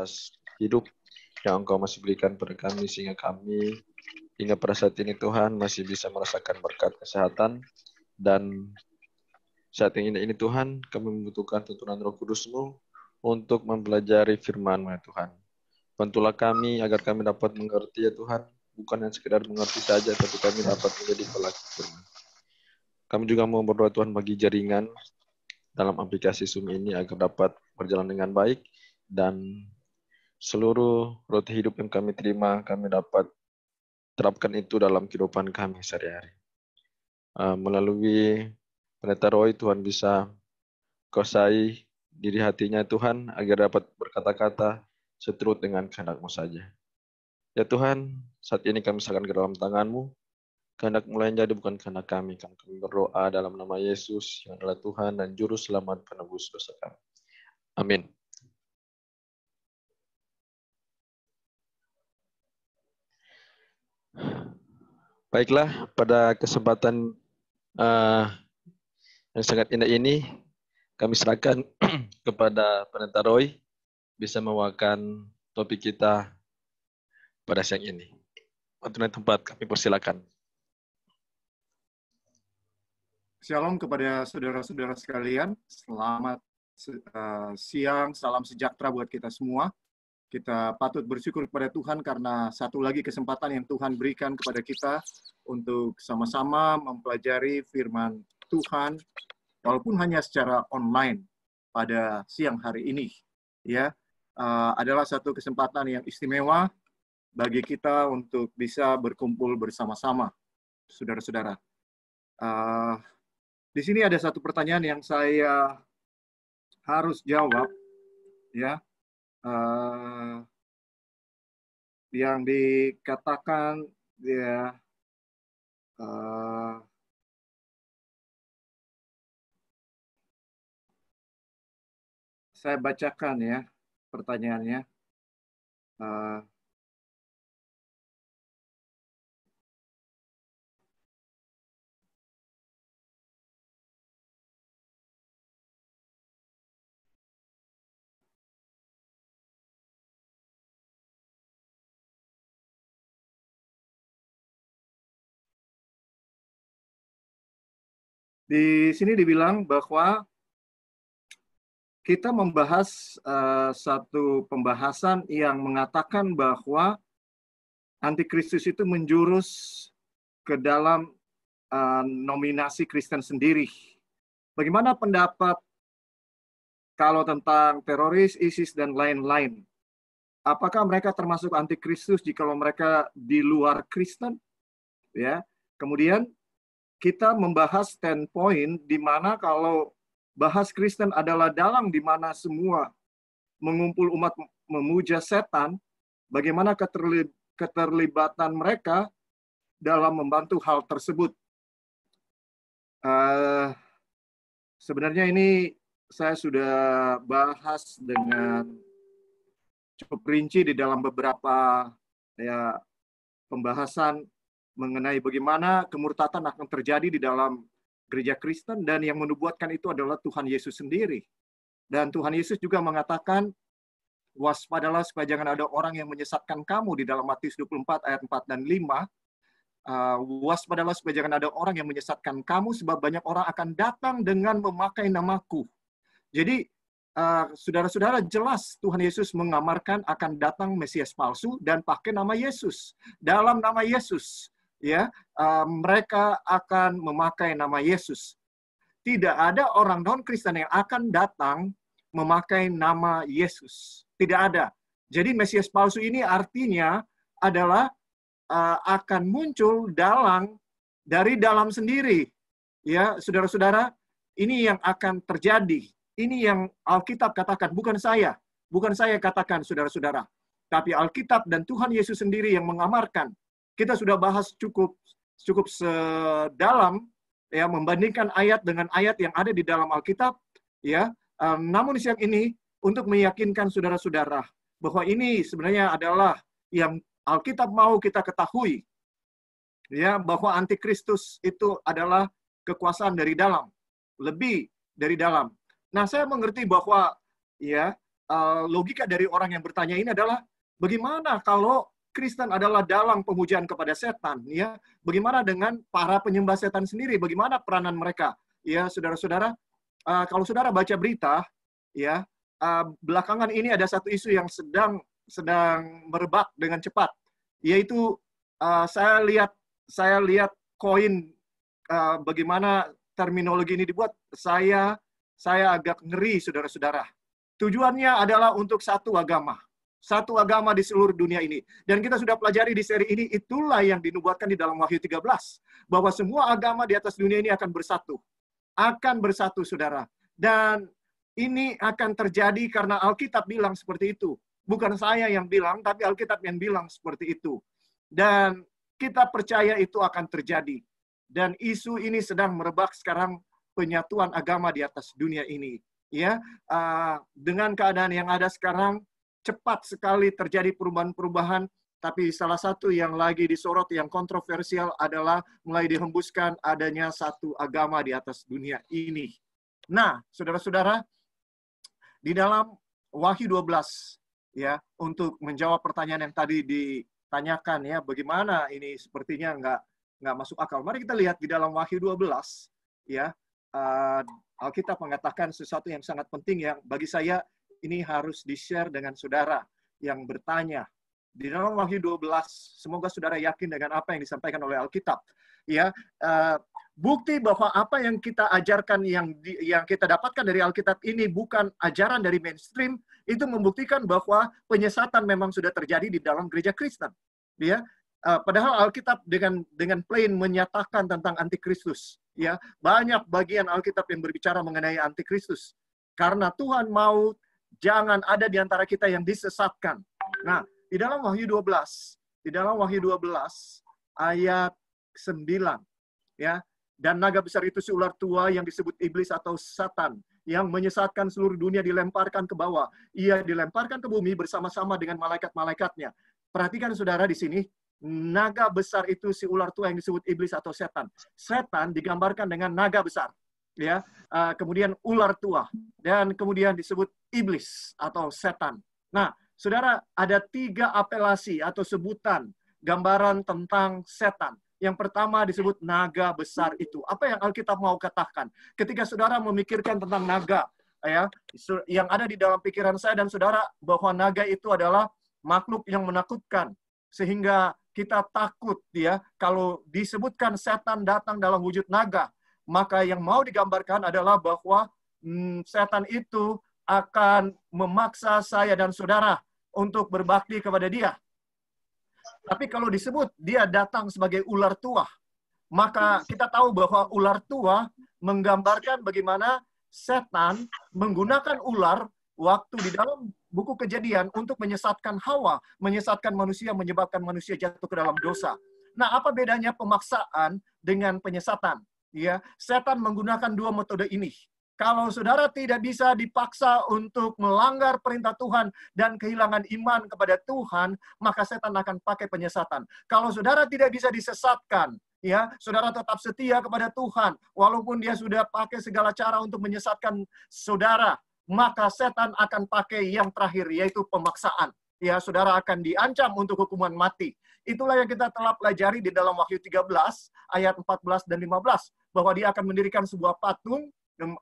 atas hidup yang Engkau masih berikan pada kami, sehingga kami hingga pada saat ini Tuhan masih bisa merasakan berkat kesehatan. Dan saat ini Tuhan, kami membutuhkan tuntunan Roh Kudus-Mu untuk mempelajari firman-Mu ya Tuhan. Bantulah kami agar kami dapat mengerti ya Tuhan, bukan yang sekedar mengerti saja, tapi kami dapat menjadi pelaku firman. Kami juga mau berdoa Tuhan bagi jaringan dalam aplikasi Zoom ini agar dapat berjalan dengan baik, dan seluruh roti hidup yang kami terima, kami dapat terapkan itu dalam kehidupan kami sehari-hari. Melalui Pendeta Roy, Tuhan bisa kuasai diri hatinya Tuhan, agar dapat berkata-kata seturut dengan kehendak-Mu saja. Ya Tuhan, saat ini kami serahkan ke dalam tangan-Mu. Kehendak mulai jadi bukan kehendak kami. Kami berdoa dalam nama Yesus yang adalah Tuhan dan Juru Selamat penebus dosa kami. Amin. Baiklah, pada kesempatan yang sangat indah ini, kami serahkan kepada Pendeta Roy bisa membawakan topik kita pada siang ini. Untuk tempat kami persilakan. Shalom kepada saudara-saudara sekalian. Selamat siang, salam sejahtera buat kita semua. Kita patut bersyukur kepada Tuhan karena satu lagi kesempatan yang Tuhan berikan kepada kita untuk sama-sama mempelajari firman Tuhan, walaupun hanya secara online pada siang hari ini. Ya, adalah satu kesempatan yang istimewa bagi kita untuk bisa berkumpul bersama-sama, saudara-saudara. Di sini ada satu pertanyaan yang saya harus jawab, ya, yang dikatakan, ya, saya bacakan ya pertanyaannya. Di sini dibilang bahwa kita membahas satu pembahasan yang mengatakan bahwa antikristus itu menjurus ke dalam nominasi Kristen sendiri. Bagaimana pendapat kalau tentang teroris, ISIS, dan lain-lain? Apakah mereka termasuk antikristus jika mereka di luar Kristen? Ya. Kemudian kita membahas standpoint di mana kalau bahas Kristen adalah dalang di mana semua mengumpul umat memuja setan, bagaimana keterlibatan mereka dalam membantu hal tersebut. Sebenarnya ini saya sudah bahas dengan cukup rinci di dalam beberapa ya pembahasan mengenai bagaimana kemurtatan akan terjadi di dalam gereja Kristen, dan yang menubuatkan itu adalah Tuhan Yesus sendiri. Dan Tuhan Yesus juga mengatakan, waspadalah supaya jangan ada orang yang menyesatkan kamu di dalam Matius 24 ayat 4 dan 5. Waspadalah supaya jangan ada orang yang menyesatkan kamu, sebab banyak orang akan datang dengan memakai namaku. Jadi, saudara-saudara, jelas Tuhan Yesus mengamarkan akan datang Mesias palsu dan pakai nama Yesus. Dalam nama Yesus, ya, mereka akan memakai nama Yesus. Tidak ada orang non-Kristen yang akan datang memakai nama Yesus. Tidak ada. Jadi Mesias palsu ini artinya adalah akan muncul dari dalam sendiri. Ya, saudara-saudara, ini yang akan terjadi. Ini yang Alkitab katakan, bukan saya. Bukan saya katakan, saudara-saudara. Tapi Alkitab dan Tuhan Yesus sendiri yang mengamarkan. Kita sudah bahas cukup sedalam, ya, membandingkan ayat dengan ayat yang ada di dalam Alkitab, ya. Namun siang ini untuk meyakinkan saudara-saudara bahwa ini sebenarnya adalah yang Alkitab mau kita ketahui, ya, bahwa antikristus itu adalah kekuasaan dari dalam, lebih dari dalam. Nah, saya mengerti bahwa ya logika dari orang yang bertanya ini adalah bagaimana kalau Kristen adalah dalang pemujaan kepada setan, ya? Bagaimana dengan para penyembah setan sendiri? Bagaimana peranan mereka? Ya, saudara-saudara, kalau saudara baca berita, ya, belakangan ini ada satu isu yang sedang merebak dengan cepat, yaitu saya lihat koin bagaimana terminologi ini dibuat, saya agak ngeri, saudara-saudara. Tujuannya adalah untuk satu agama di seluruh dunia ini. Dan kita sudah pelajari di seri ini, itulah yang dinubuatkan di dalam Wahyu 13. Bahwa semua agama di atas dunia ini akan bersatu. Akan bersatu, saudara. Dan ini akan terjadi karena Alkitab bilang seperti itu. Bukan saya yang bilang, tapi Alkitab yang bilang seperti itu. Dan kita percaya itu akan terjadi. Dan isu ini sedang merebak sekarang, penyatuan agama di atas dunia ini. Ya, dengan keadaan yang ada sekarang, cepat sekali terjadi perubahan-perubahan, tapi salah satu yang lagi disorot, yang kontroversial adalah mulai dihembuskan adanya satu agama di atas dunia ini. Nah, saudara-saudara, di dalam Wahyu 12, ya, untuk menjawab pertanyaan yang tadi ditanyakan, ya, bagaimana ini sepertinya nggak masuk akal. Mari kita lihat di dalam Wahyu 12, ya, Alkitab mengatakan sesuatu yang sangat penting yang bagi saya ini harus di-share dengan saudara yang bertanya. Di dalam Wahyu 12, semoga saudara yakin dengan apa yang disampaikan oleh Alkitab. Ya, bukti bahwa apa yang kita ajarkan, yang kita dapatkan dari Alkitab ini bukan ajaran dari mainstream, itu membuktikan bahwa penyesatan memang sudah terjadi di dalam gereja Kristen. Ya, padahal Alkitab dengan plain menyatakan tentang antikristus. Ya, banyak bagian Alkitab yang berbicara mengenai antikristus. Karena Tuhan mau jangan ada di antara kita yang disesatkan. Nah, di dalam Wahyu 12 ayat 9, ya, dan naga besar itu si ular tua yang disebut iblis atau Satan, yang menyesatkan seluruh dunia dilemparkan ke bawah. Ia dilemparkan ke bumi bersama-sama dengan malaikat-malaikatnya. Perhatikan saudara di sini, naga besar itu si ular tua yang disebut iblis atau setan. Setan digambarkan dengan naga besar. Ya, kemudian ular tua, dan kemudian disebut iblis atau setan. Nah, saudara, ada 3 apelasi atau sebutan gambaran tentang setan. Yang pertama disebut naga besar itu. Apa yang Alkitab mau katakan? Ketika saudara memikirkan tentang naga, ya, yang ada di dalam pikiran saya dan saudara, bahwa naga itu adalah makhluk yang menakutkan, sehingga kita takut, ya, kalau disebutkan setan datang dalam wujud naga. Maka yang mau digambarkan adalah bahwa setan itu akan memaksa saya dan saudara untuk berbakti kepada dia. Tapi kalau disebut dia datang sebagai ular tua, maka kita tahu bahwa ular tua menggambarkan bagaimana setan menggunakan ular waktu di dalam buku Kejadian untuk menyesatkan Hawa, menyesatkan manusia, menyebabkan manusia jatuh ke dalam dosa. Nah, apa bedanya pemaksaan dengan penyesatan? Ya, setan menggunakan 2 metode ini. Kalau saudara tidak bisa dipaksa untuk melanggar perintah Tuhan dan kehilangan iman kepada Tuhan, maka setan akan pakai penyesatan. Kalau saudara tidak bisa disesatkan, ya, saudara tetap setia kepada Tuhan, walaupun dia sudah pakai segala cara untuk menyesatkan saudara, maka setan akan pakai yang terakhir, yaitu pemaksaan. Ya, saudara akan diancam untuk hukuman mati. Itulah yang kita telah pelajari di dalam Wahyu 13, ayat 14 dan 15. Bahwa dia akan mendirikan sebuah patung,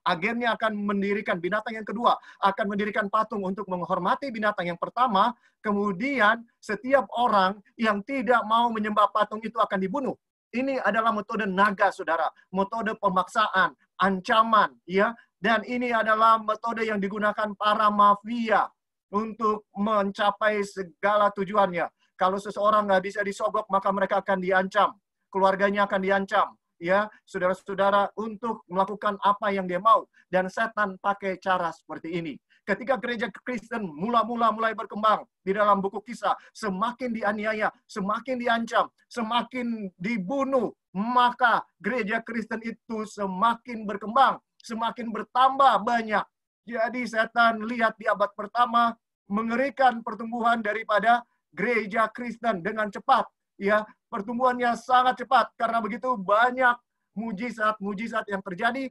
agennya akan mendirikan binatang yang kedua, akan mendirikan patung untuk menghormati binatang yang pertama, kemudian setiap orang yang tidak mau menyembah patung itu akan dibunuh. Ini adalah metode naga, saudara. Metode pemaksaan, ancaman, ya. Dan ini adalah metode yang digunakan para mafia untuk mencapai segala tujuannya. Kalau seseorang nggak bisa disogok, maka mereka akan diancam. Keluarganya akan diancam. Ya, saudara-saudara, untuk melakukan apa yang dia mau. Dan setan pakai cara seperti ini. Ketika gereja Kristen mulai berkembang di dalam buku Kisah, semakin dianiaya, semakin diancam, semakin dibunuh, maka gereja Kristen itu semakin berkembang, semakin bertambah banyak. Jadi setan lihat di abad pertama mengerikan pertumbuhan daripada gereja Kristen dengan cepat. Ya, pertumbuhannya sangat cepat karena begitu banyak mujizat-mujizat yang terjadi,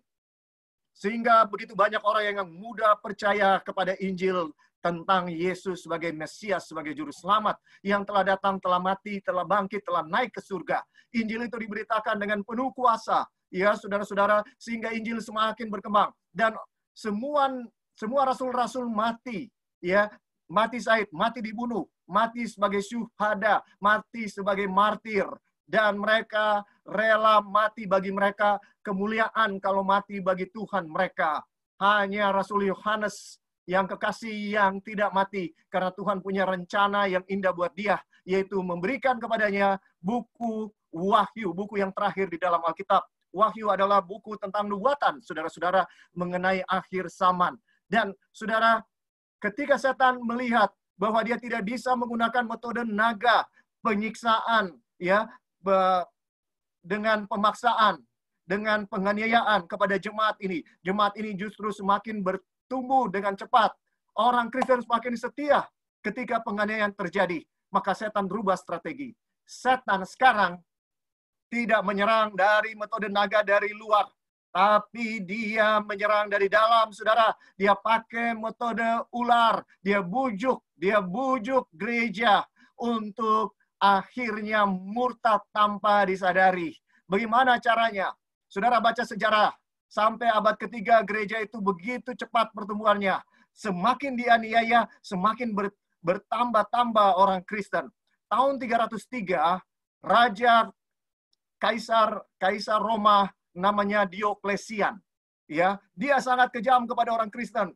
sehingga begitu banyak orang yang mudah percaya kepada Injil tentang Yesus sebagai Mesias, sebagai Juru Selamat yang telah datang, telah mati, telah bangkit, telah naik ke surga. Injil itu diberitakan dengan penuh kuasa, ya saudara-saudara, sehingga Injil semakin berkembang. Dan semua rasul-rasul mati, ya, mati syahid, mati dibunuh, mati sebagai syuhada, mati sebagai martir, dan mereka rela mati bagi mereka kemuliaan kalau mati bagi Tuhan mereka. Hanya Rasul Yohanes yang kekasih yang tidak mati, karena Tuhan punya rencana yang indah buat dia, yaitu memberikan kepadanya buku Wahyu, buku yang terakhir di dalam Alkitab. Wahyu adalah buku tentang nubuatan, saudara-saudara, mengenai akhir zaman. Dan saudara, ketika setan melihat bahwa dia tidak bisa menggunakan metode naga, penyiksaan, ya, dengan pemaksaan, dengan penganiayaan kepada jemaat ini justru semakin bertumbuh dengan cepat. Orang Kristen semakin setia ketika penganiayaan terjadi. Maka setan berubah strategi. Setan sekarang tidak menyerang dari metode naga dari luar, tapi dia menyerang dari dalam, saudara. Dia pakai metode ular. Dia bujuk gereja untuk akhirnya murtad tanpa disadari. Bagaimana caranya? Saudara baca sejarah. Sampai abad ketiga gereja itu begitu cepat pertumbuhannya. Semakin dianiaya, semakin bertambah-tambah orang Kristen. Tahun 303, Raja Kaisar Roma namanya Dioklesian. Ya, dia sangat kejam kepada orang Kristen.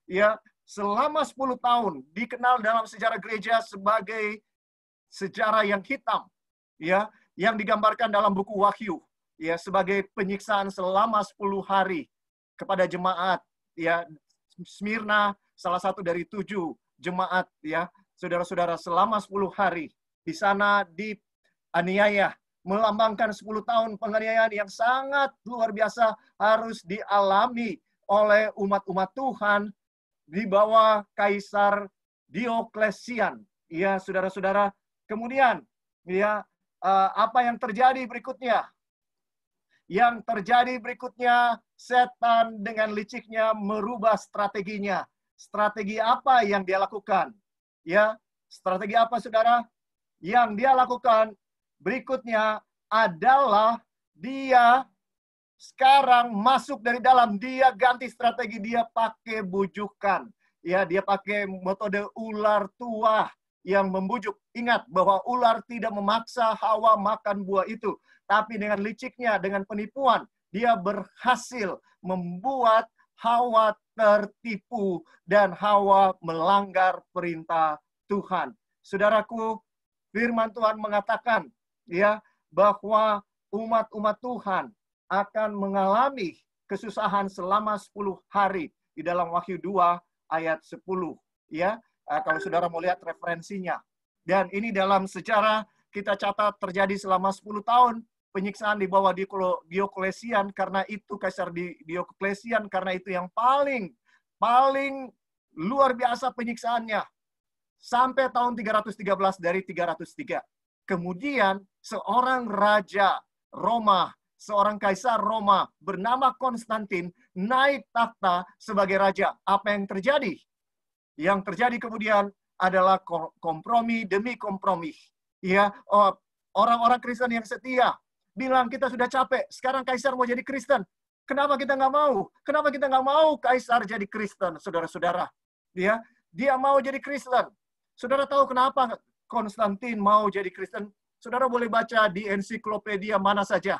Ya, selama 10 tahun dikenal dalam sejarah gereja sebagai sejarah yang hitam. Ya, yang digambarkan dalam buku Wahyu, ya, sebagai penyiksaan selama 10 hari kepada jemaat, ya, Smyrna, salah satu dari 7 jemaat, ya, saudara-saudara, selama 10 hari di sana dianiaya, melambangkan 10 tahun penganiayaan yang sangat luar biasa harus dialami oleh umat-umat Tuhan di bawah Kaisar Dioklesian. Ya, saudara-saudara, kemudian, ya, apa yang terjadi berikutnya? Yang terjadi berikutnya, setan dengan liciknya merubah strateginya. Strategi apa yang dia lakukan? Ya, strategi apa, saudara? Yang dia lakukan berikutnya adalah dia sekarang masuk dari dalam, dia ganti strategi, dia pakai bujukan. Ya, dia pakai metode ular tua yang membujuk. Ingat bahwa ular tidak memaksa Hawa makan buah itu, tapi dengan liciknya, dengan penipuan, dia berhasil membuat Hawa tertipu dan Hawa melanggar perintah Tuhan. Saudaraku, firman Tuhan mengatakan, ya, bahwa umat-umat Tuhan akan mengalami kesusahan selama 10 hari di dalam Wahyu 2 ayat 10. Ya, kalau saudara mau lihat referensinya. Dan ini dalam sejarah kita catat terjadi selama 10 tahun penyiksaan di bawah Dioklesian, karena itu Kaisar Dioklesian, karena itu yang paling luar biasa penyiksaannya. Sampai tahun 313 dari 303. Kemudian seorang raja Roma, seorang kaisar Roma bernama Konstantin naik takhta sebagai raja. Apa yang terjadi? Yang terjadi kemudian adalah kompromi demi kompromi. Ya, orang-orang Kristen yang setia bilang, kita sudah capek, sekarang kaisar mau jadi Kristen. Kenapa kita nggak mau? Kenapa kita nggak mau kaisar jadi Kristen, saudara-saudara? Ya, dia mau jadi Kristen. Saudara tahu kenapa Konstantin mau jadi Kristen? Saudara boleh baca di ensiklopedia mana saja.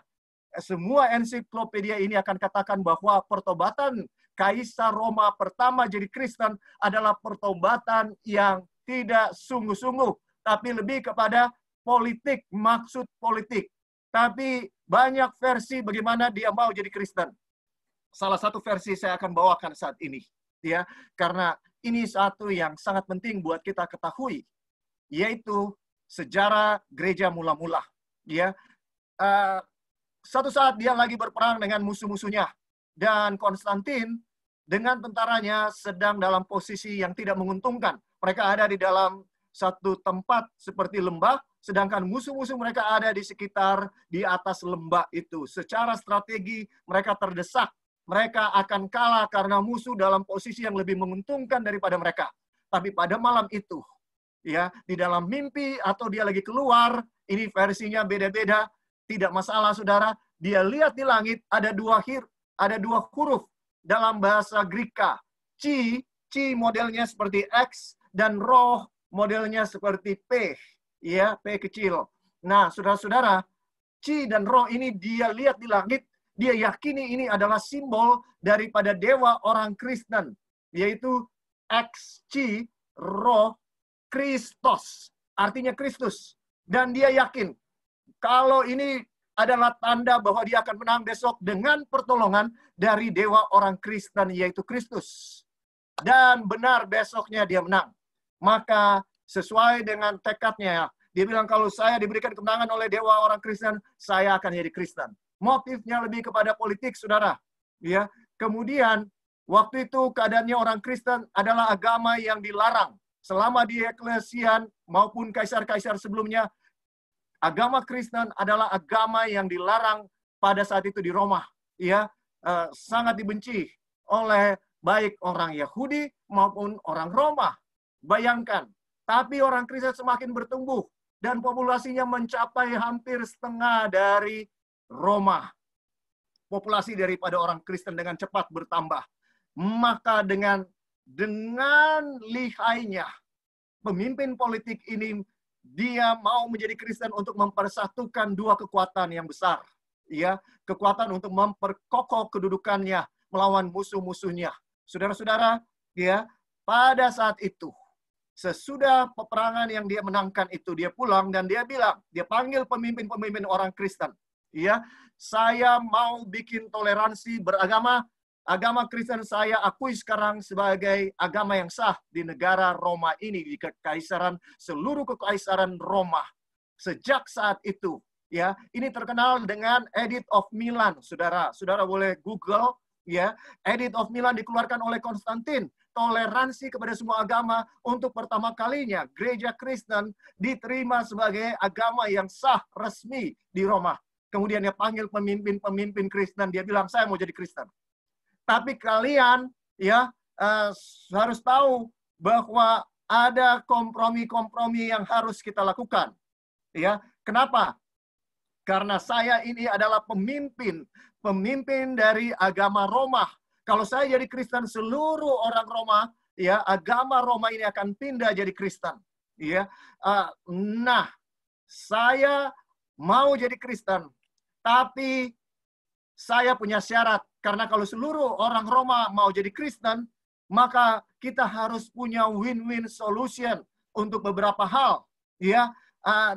Semua ensiklopedia ini akan katakan bahwa pertobatan Kaisar Roma pertama jadi Kristen adalah pertobatan yang tidak sungguh-sungguh, tapi lebih kepada politik, maksud politik. Tapi banyak versi bagaimana dia mau jadi Kristen. Salah satu versi saya akan bawakan saat ini, ya, karena ini satu yang sangat penting buat kita ketahui, yaitu sejarah gereja mula-mula. Ya, satu saat dia lagi berperang dengan musuh-musuhnya, dan Konstantin dengan tentaranya sedang dalam posisi yang tidak menguntungkan. Mereka ada di dalam satu tempat seperti lembah, sedangkan musuh-musuh mereka ada di sekitar di atas lembah itu. Secara strategi mereka terdesak. Mereka akan kalah karena musuh dalam posisi yang lebih menguntungkan daripada mereka. Tapi pada malam itu, ya, di dalam mimpi atau dia lagi keluar, ini versinya beda-beda, tidak masalah saudara, dia lihat di langit ada dua huruf dalam bahasa Greka. Chi modelnya seperti X dan roh modelnya seperti P, ya, P kecil. Nah, saudara-saudara, Chi dan roh ini dia lihat di langit, dia yakini ini adalah simbol daripada dewa orang Kristen, yaitu X, Chi, roh, Kristos, artinya Kristus. Dan dia yakin kalau ini adalah tanda bahwa dia akan menang besok dengan pertolongan dari dewa orang Kristen, yaitu Kristus. Dan benar besoknya dia menang. Maka sesuai dengan tekadnya, dia bilang kalau saya diberikan kemenangan oleh dewa orang Kristen, saya akan jadi Kristen. Motifnya lebih kepada politik, saudara. Ya, kemudian waktu itu keadaannya orang Kristen adalah agama yang dilarang. Selama di Eklesian maupun kaisar-kaisar sebelumnya, agama Kristen adalah agama yang dilarang pada saat itu di Roma. Ya, sangat dibenci oleh baik orang Yahudi maupun orang Roma. Bayangkan, tapi orang Kristen semakin bertumbuh dan populasinya mencapai hampir setengah dari Roma. Populasi daripada orang Kristen dengan cepat bertambah. Maka dengan lihainya pemimpin politik ini, dia mau menjadi Kristen untuk mempersatukan dua kekuatan yang besar. Ya, kekuatan untuk memperkokoh kedudukannya melawan musuh-musuhnya. Saudara-saudara, ya, pada saat itu, sesudah peperangan yang dia menangkan itu, dia pulang dan dia bilang, dia panggil pemimpin-pemimpin orang Kristen. Ya, saya mau bikin toleransi beragama. Agama Kristen saya akui sekarang sebagai agama yang sah di negara Roma ini, di kekaisaran, seluruh kekaisaran Roma. Sejak saat itu, ya, ini terkenal dengan Edict of Milan, saudara. Saudara boleh Google, ya. Edict of Milan dikeluarkan oleh Konstantin. Toleransi kepada semua agama untuk pertama kalinya gereja Kristen diterima sebagai agama yang sah resmi di Roma. Kemudian dia panggil pemimpin-pemimpin Kristen, dia bilang saya mau jadi Kristen. Tapi kalian, ya, harus tahu bahwa ada kompromi-kompromi yang harus kita lakukan. Ya, kenapa? Karena saya ini adalah pemimpin dari agama Roma. Kalau saya jadi Kristen, seluruh orang Roma, ya, agama Roma ini akan pindah jadi Kristen. Ya, nah, saya mau jadi Kristen, tapi saya punya syarat. Karena kalau seluruh orang Roma mau jadi Kristen, maka kita harus punya win-win solution untuk beberapa hal. Ya,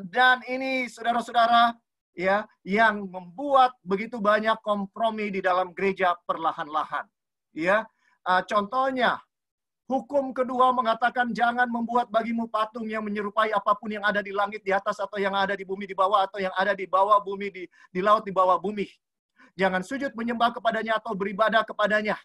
dan ini saudara-saudara, ya, yang membuat begitu banyak kompromi di dalam gereja perlahan-lahan. Ya, contohnya, hukum kedua mengatakan jangan membuat bagimu patung yang menyerupai apapun yang ada di langit di atas atau yang ada di bumi di bawah atau yang ada di bawah bumi di laut di bawah bumi. Jangan sujud menyembah kepadanya atau beribadah kepadanya.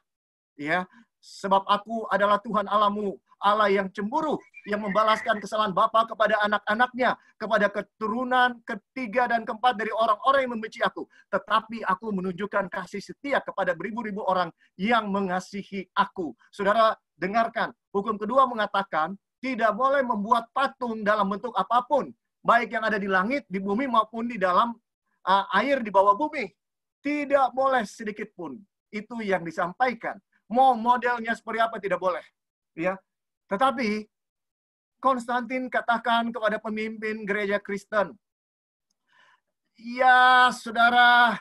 Ya, sebab aku adalah Tuhan Allahmu, Allah yang cemburu, yang membalaskan kesalahan bapa kepada anak-anaknya, kepada keturunan ketiga dan keempat dari orang-orang yang membenci aku. Tetapi aku menunjukkan kasih setia kepada beribu-ribu orang yang mengasihi aku. Saudara, dengarkan. Hukum kedua mengatakan tidak boleh membuat patung dalam bentuk apapun, baik yang ada di langit, di bumi, maupun di dalam air di bawah bumi. Tidak boleh sedikit pun. Itu yang disampaikan. Mau modelnya seperti apa tidak boleh. Ya. Tetapi Konstantin katakan kepada pemimpin gereja Kristen, ya saudara,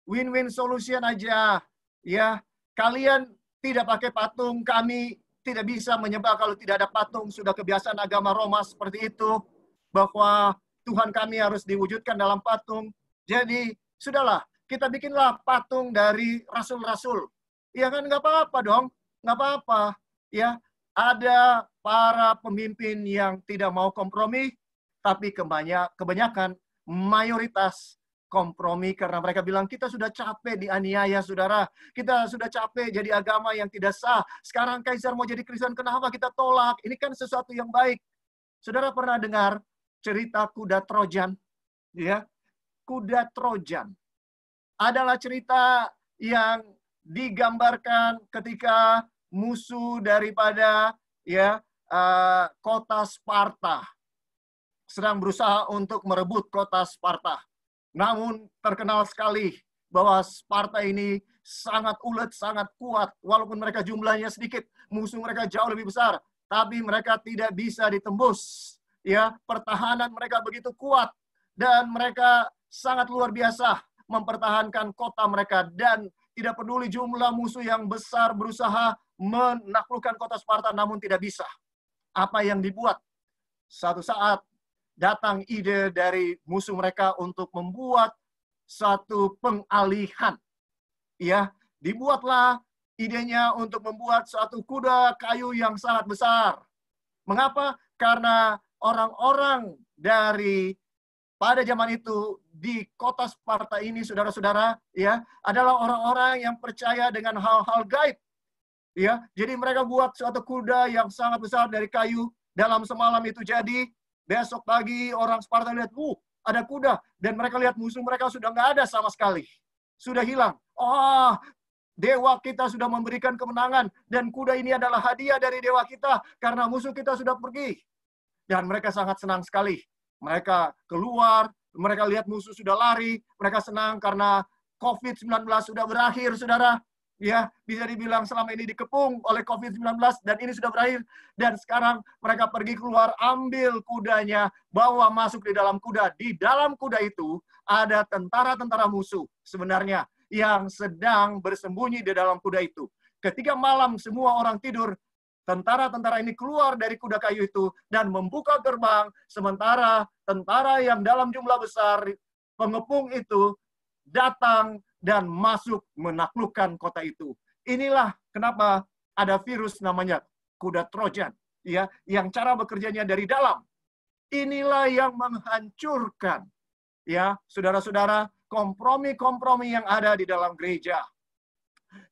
win-win solution aja. Ya, kalian tidak pakai patung, kami tidak bisa menyembah kalau tidak ada patung. Sudah kebiasaan agama Roma seperti itu, bahwa Tuhan kami harus diwujudkan dalam patung. Jadi, sudahlah, kita bikinlah patung dari rasul-rasul. Ya kan, nggak apa-apa dong, nggak apa-apa. Ya, ada para pemimpin yang tidak mau kompromi, tapi kebanyakan mayoritas kompromi karena mereka bilang kita sudah capek dianiaya, saudara. Kita sudah capek jadi agama yang tidak sah. Sekarang kaisar mau jadi Kristen, kenapa kita tolak? Ini kan sesuatu yang baik. Saudara pernah dengar cerita kuda Trojan? Ya, kuda Trojan adalah cerita yang digambarkan ketika musuh daripada, ya, kota Sparta. Sedang berusaha untuk merebut kota Sparta. Namun terkenal sekali bahwa Sparta ini sangat ulet, sangat kuat. Walaupun mereka jumlahnya sedikit, musuh mereka jauh lebih besar, tapi mereka tidak bisa ditembus. Ya, pertahanan mereka begitu kuat dan mereka sangat luar biasa mempertahankan kota mereka, dan tidak peduli jumlah musuh yang besar berusaha menaklukkan kota Sparta, namun tidak bisa. Apa yang dibuat? Satu saat datang ide dari musuh mereka untuk membuat satu pengalihan. Ya, dibuatlah idenya untuk membuat suatu kuda kayu yang sangat besar. Mengapa? Karena orang-orang dari pada zaman itu di kota Sparta ini, saudara-saudara, ya, adalah orang-orang yang percaya dengan hal-hal gaib. Ya, jadi mereka buat suatu kuda yang sangat besar dari kayu. Dalam semalam itu jadi, besok pagi orang Sparta lihat, ada kuda, dan mereka lihat musuh mereka sudah nggak ada sama sekali, sudah hilang. Oh, dewa kita sudah memberikan kemenangan, dan kuda ini adalah hadiah dari dewa kita karena musuh kita sudah pergi. Dan mereka sangat senang sekali. Mereka keluar, mereka lihat musuh sudah lari, mereka senang karena COVID-19 sudah berakhir, saudara. Ya, bisa dibilang selama ini dikepung oleh COVID-19 dan ini sudah berakhir. Dan sekarang mereka pergi keluar, ambil kudanya, bawa masuk di dalam kuda. Di dalam kuda itu ada tentara-tentara musuh sebenarnya yang sedang bersembunyi di dalam kuda itu. Ketika malam semua orang tidur, tentara-tentara ini keluar dari kuda kayu itu dan membuka gerbang, sementara tentara yang dalam jumlah besar, pengepung itu, datang dan masuk menaklukkan kota itu. Inilah kenapa ada virus namanya kuda Trojan, ya, yang cara bekerjanya dari dalam. Inilah yang menghancurkan, ya, saudara-saudara, kompromi-kompromi yang ada di dalam gereja.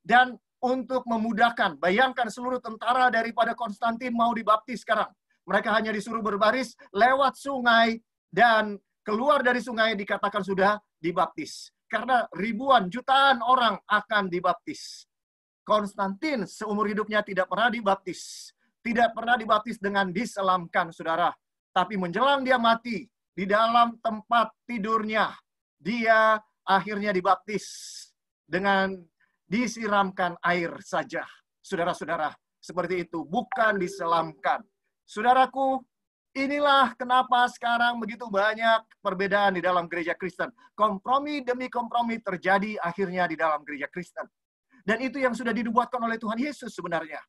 Dan untuk memudahkan, bayangkan seluruh tentara daripada Konstantin mau dibaptis sekarang. Mereka hanya disuruh berbaris lewat sungai, dan keluar dari sungai dikatakan sudah dibaptis. Karena ribuan, jutaan orang akan dibaptis. Konstantin seumur hidupnya tidak pernah dibaptis. Tidak pernah dibaptis dengan diselamkan, saudara. Tapi menjelang dia mati, di dalam tempat tidurnya, dia akhirnya dibaptis dengan disiramkan air saja. Saudara-saudara, seperti itu, bukan diselamkan. Saudaraku, inilah kenapa sekarang begitu banyak perbedaan di dalam gereja Kristen. Kompromi demi kompromi terjadi akhirnya di dalam gereja Kristen. Dan itu yang sudah dinubuatkan oleh Tuhan Yesus sebenarnya.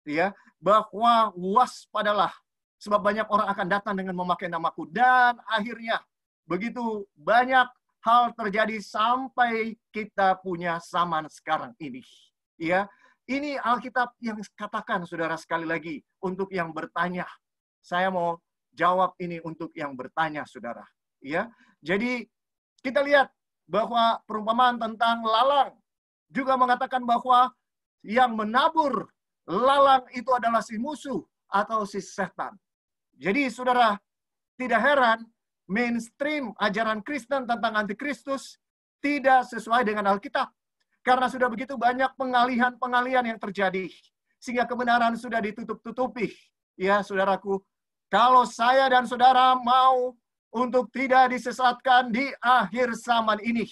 Ya, bahwa waspadalah, sebab banyak orang akan datang dengan memakai namaku. Dan akhirnya begitu banyak hal terjadi sampai kita punya zaman sekarang ini. Ya, ini Alkitab yang katakan, saudara, sekali lagi untuk yang bertanya. Saya mau jawab ini untuk yang bertanya, saudara. Ya, jadi kita lihat bahwa perumpamaan tentang lalang juga mengatakan bahwa yang menabur lalang itu adalah si musuh atau si setan. Jadi, saudara, tidak heran mainstream ajaran Kristen tentang antikristus tidak sesuai dengan Alkitab. Karena sudah begitu banyak pengalihan-pengalihan yang terjadi. Sehingga kebenaran sudah ditutup-tutupi. Ya, saudaraku, kalau saya dan saudara mau untuk tidak disesatkan di akhir zaman ini,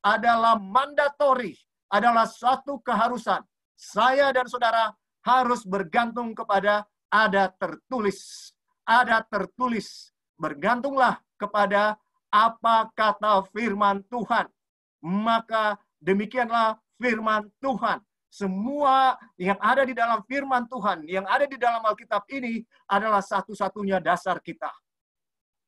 adalah mandatori, adalah suatu keharusan. Saya dan saudara harus bergantung kepada ada tertulis. Ada tertulis. Bergantunglah kepada apa kata firman Tuhan. Maka demikianlah firman Tuhan. Semua yang ada di dalam firman Tuhan, yang ada di dalam Alkitab ini adalah satu-satunya dasar kita.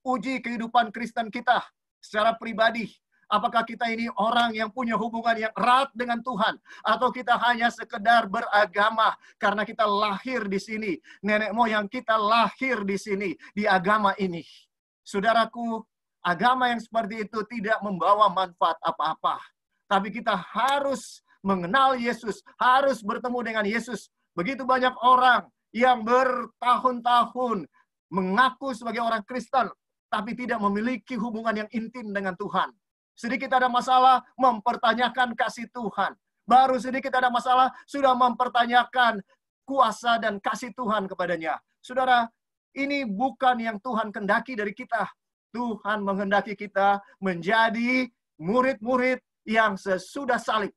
Uji kehidupan Kristen kita secara pribadi. Apakah kita ini orang yang punya hubungan yang erat dengan Tuhan? Atau kita hanya sekedar beragama karena kita lahir di sini. Nenek moyang kita lahir di sini, di agama ini. Saudaraku, agama yang seperti itu tidak membawa manfaat apa-apa. Tapi kita harus mengenal Yesus, harus bertemu dengan Yesus. Begitu banyak orang yang bertahun-tahun mengaku sebagai orang Kristen, tapi tidak memiliki hubungan yang intim dengan Tuhan. Sedikit ada masalah, mempertanyakan kasih Tuhan. Baru sedikit ada masalah, sudah mempertanyakan kuasa dan kasih Tuhan kepadanya. Saudara, ini bukan yang Tuhan kehendaki dari kita. Tuhan menghendaki kita menjadi murid-murid yang sesudah salib.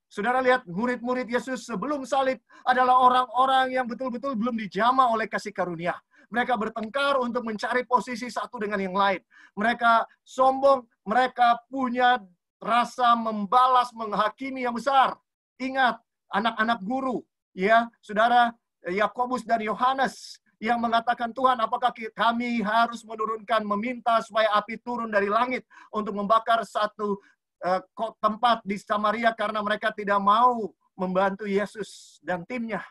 Saudara lihat, murid-murid Yesus sebelum salib adalah orang-orang yang betul-betul belum dijamah oleh kasih karunia. Mereka bertengkar untuk mencari posisi satu dengan yang lain. Mereka sombong, mereka punya rasa membalas, menghakimi yang besar. Ingat, anak-anak guru, ya, saudara, Yakobus dan Yohanes, yang mengatakan, Tuhan, apakah kami harus meminta supaya api turun dari langit untuk membakar satu tempat di Samaria karena mereka tidak mau membantu Yesus dan timnya.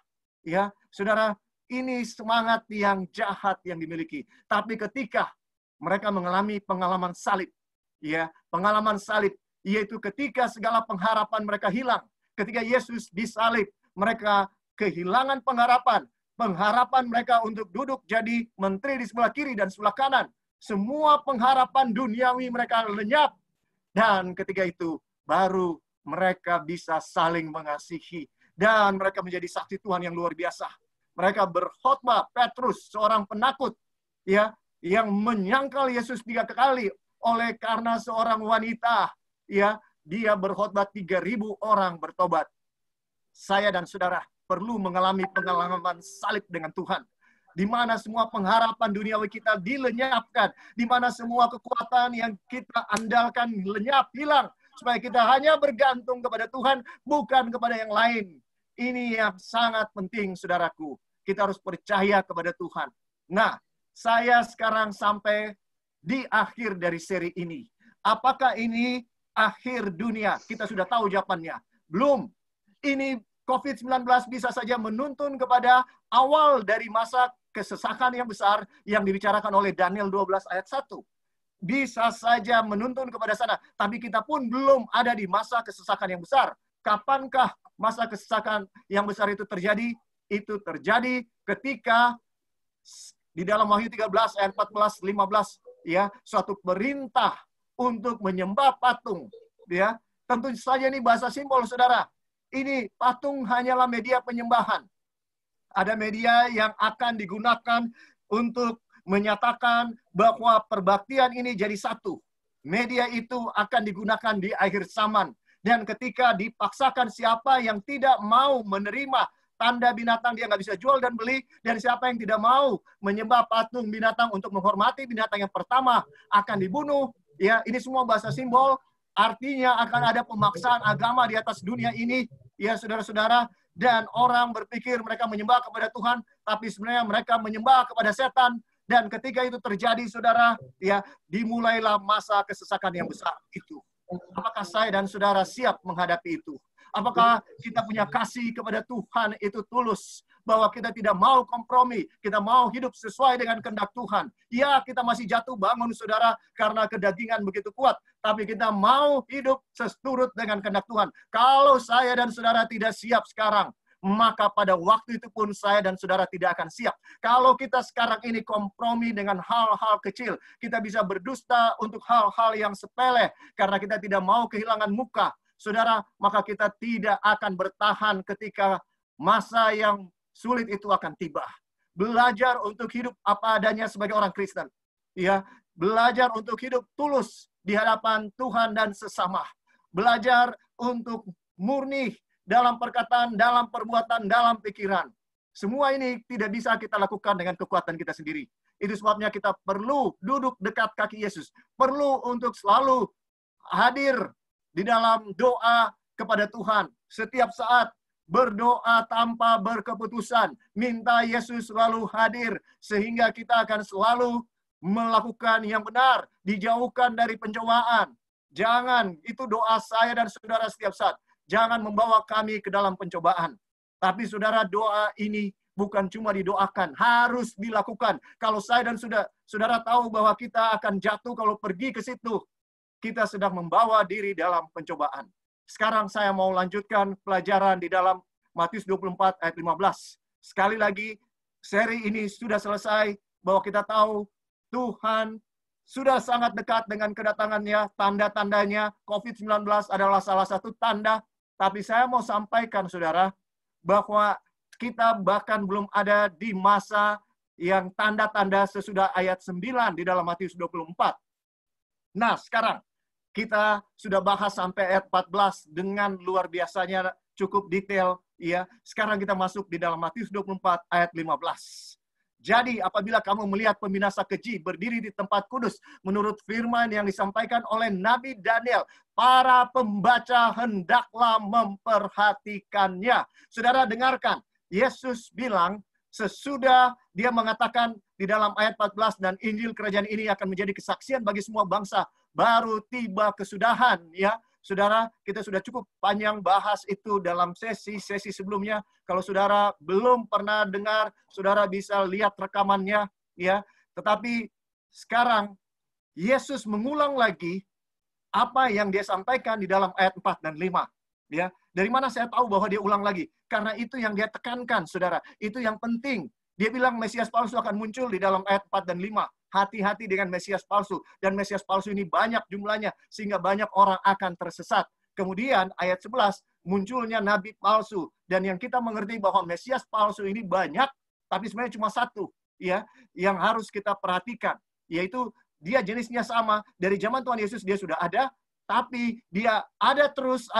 Ya, saudara, ini semangat yang jahat yang dimiliki. Tapi ketika mereka mengalami pengalaman salib, ya, pengalaman salib, yaitu ketika segala pengharapan mereka hilang, ketika Yesus disalib, mereka kehilangan pengharapan. Pengharapan mereka untuk duduk jadi menteri di sebelah kiri dan sebelah kanan. Semua pengharapan duniawi mereka lenyap. Dan ketika itu baru mereka bisa saling mengasihi. Dan mereka menjadi saksi Tuhan yang luar biasa. Mereka berkhotbah. Petrus, seorang penakut, ya, yang menyangkal Yesus 3 kali oleh karena seorang wanita, ya, dia berkhotbah 3.000 orang bertobat. Saya dan saudara perlu mengalami pengalaman salib dengan Tuhan, di mana semua pengharapan duniawi kita dilenyapkan, di mana semua kekuatan yang kita andalkan lenyap, hilang, supaya kita hanya bergantung kepada Tuhan, bukan kepada yang lain. Ini yang sangat penting, saudaraku. Kita harus percaya kepada Tuhan. Nah, saya sekarang sampai di akhir dari seri ini. Apakah ini akhir dunia? Kita sudah tahu jawabannya. Belum. Ini COVID-19 bisa saja menuntun kepada awal dari masa kesesakan yang besar yang dibicarakan oleh Daniel 12 ayat 1. Bisa saja menuntun kepada sana. Tapi kita pun belum ada di masa kesesakan yang besar. Kapankah masa kesesakan yang besar itu terjadi? Itu terjadi ketika di dalam Wahyu 13 ayat 14, 15, ya, suatu perintah untuk menyembah patung. Ya, tentu saja ini bahasa simbol, saudara. Ini patung hanyalah media penyembahan. Ada media yang akan digunakan untuk menyatakan bahwa perbaktian ini jadi satu. Media itu akan digunakan di akhir zaman. Dan ketika dipaksakan siapa yang tidak mau menerima tanda binatang, dia nggak bisa jual dan beli. Dan siapa yang tidak mau menyembah patung binatang untuk menghormati binatang yang pertama akan dibunuh. Ya, ini semua bahasa simbol. Artinya akan ada pemaksaan agama di atas dunia ini, ya saudara-saudara, dan orang berpikir mereka menyembah kepada Tuhan, tapi sebenarnya mereka menyembah kepada setan. Dan ketika itu terjadi, saudara, ya, dimulailah masa kesesakan yang besar itu. Apakah saya dan saudara siap menghadapi itu? Apakah kita punya kasih kepada Tuhan itu tulus? Bahwa kita tidak mau kompromi, kita mau hidup sesuai dengan kehendak Tuhan. Ya, kita masih jatuh bangun, saudara, karena kedagingan begitu kuat. Tapi kita mau hidup seturut dengan kehendak Tuhan. Kalau saya dan saudara tidak siap sekarang, maka pada waktu itu pun saya dan saudara tidak akan siap. Kalau kita sekarang ini kompromi dengan hal-hal kecil, kita bisa berdusta untuk hal-hal yang sepele, karena kita tidak mau kehilangan muka, saudara, maka kita tidak akan bertahan ketika masa yang sulit itu akan tiba. Belajar untuk hidup apa adanya sebagai orang Kristen. Ya, belajar untuk hidup tulus di hadapan Tuhan dan sesama. Belajar untuk murni dalam perkataan, dalam perbuatan, dalam pikiran. Semua ini tidak bisa kita lakukan dengan kekuatan kita sendiri. Itu sebabnya kita perlu duduk dekat kaki Yesus. Perlu untuk selalu hadir di dalam doa kepada Tuhan. Setiap saat berdoa tanpa berkeputusan. Minta Yesus selalu hadir. Sehingga kita akan selalu melakukan yang benar. Dijauhkan dari pencobaan. Jangan, itu doa saya dan saudara setiap saat. Jangan membawa kami ke dalam pencobaan. Tapi saudara, doa ini bukan cuma didoakan. Harus dilakukan. Kalau saya dan saudara tahu bahwa kita akan jatuh kalau pergi ke situ, kita sedang membawa diri dalam pencobaan. Sekarang saya mau lanjutkan pelajaran di dalam Matius 24 ayat 15. Sekali lagi, seri ini sudah selesai, bahwa kita tahu Tuhan sudah sangat dekat dengan kedatangannya, tanda-tandanya. COVID-19 adalah salah satu tanda. Tapi saya mau sampaikan, saudara, bahwa kita bahkan belum ada di masa yang tanda-tanda sesudah ayat 9 di dalam Matius 24. Nah, sekarang kita sudah bahas sampai ayat 14 dengan luar biasanya cukup detail, ya. Sekarang kita masuk di dalam Matius 24 ayat 15. Jadi apabila kamu melihat pembinasa keji berdiri di tempat kudus, menurut firman yang disampaikan oleh Nabi Daniel, para pembaca hendaklah memperhatikannya. Saudara dengarkan, Yesus bilang sesudah dia mengatakan di dalam ayat 14, dan Injil kerajaan ini akan menjadi kesaksian bagi semua bangsa, baru tiba kesudahan, ya. Saudara, kita sudah cukup panjang bahas itu dalam sesi-sesi sebelumnya. Kalau saudara belum pernah dengar, saudara bisa lihat rekamannya, ya. Tetapi sekarang Yesus mengulang lagi apa yang dia sampaikan di dalam ayat 4 dan 5, ya. Dari mana saya tahu bahwa dia ulang lagi? Karena itu yang dia tekankan, saudara. Itu yang penting. Dia bilang Mesias palsu akan muncul di dalam ayat 4 dan 5. Hati-hati dengan Mesias palsu. Dan Mesias palsu ini banyak jumlahnya, sehingga banyak orang akan tersesat. Kemudian ayat 11, munculnya nabi palsu. Dan yang kita mengerti bahwa Mesias palsu ini banyak, tapi sebenarnya cuma satu, ya, yang harus kita perhatikan. Yaitu dia jenisnya sama. Dari zaman Tuhan Yesus dia sudah ada, tapi dia ada terus,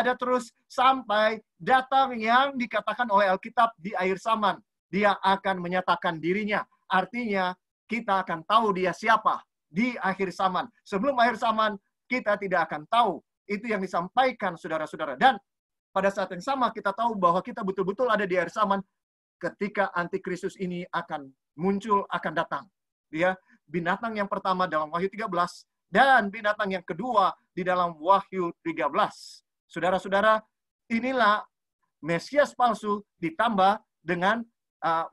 sampai datang yang dikatakan oleh Alkitab di akhir zaman. Dia akan menyatakan dirinya. Artinya, kita akan tahu dia siapa di akhir zaman. Sebelum akhir zaman, kita tidak akan tahu. Itu yang disampaikan saudara-saudara. Dan pada saat yang sama, kita tahu bahwa kita betul-betul ada di akhir zaman ketika antikristus ini akan muncul, akan datang. Dia binatang yang pertama dalam Wahyu 13, dan binatang yang kedua di dalam Wahyu 13. Saudara-saudara, inilah Mesias palsu ditambah dengan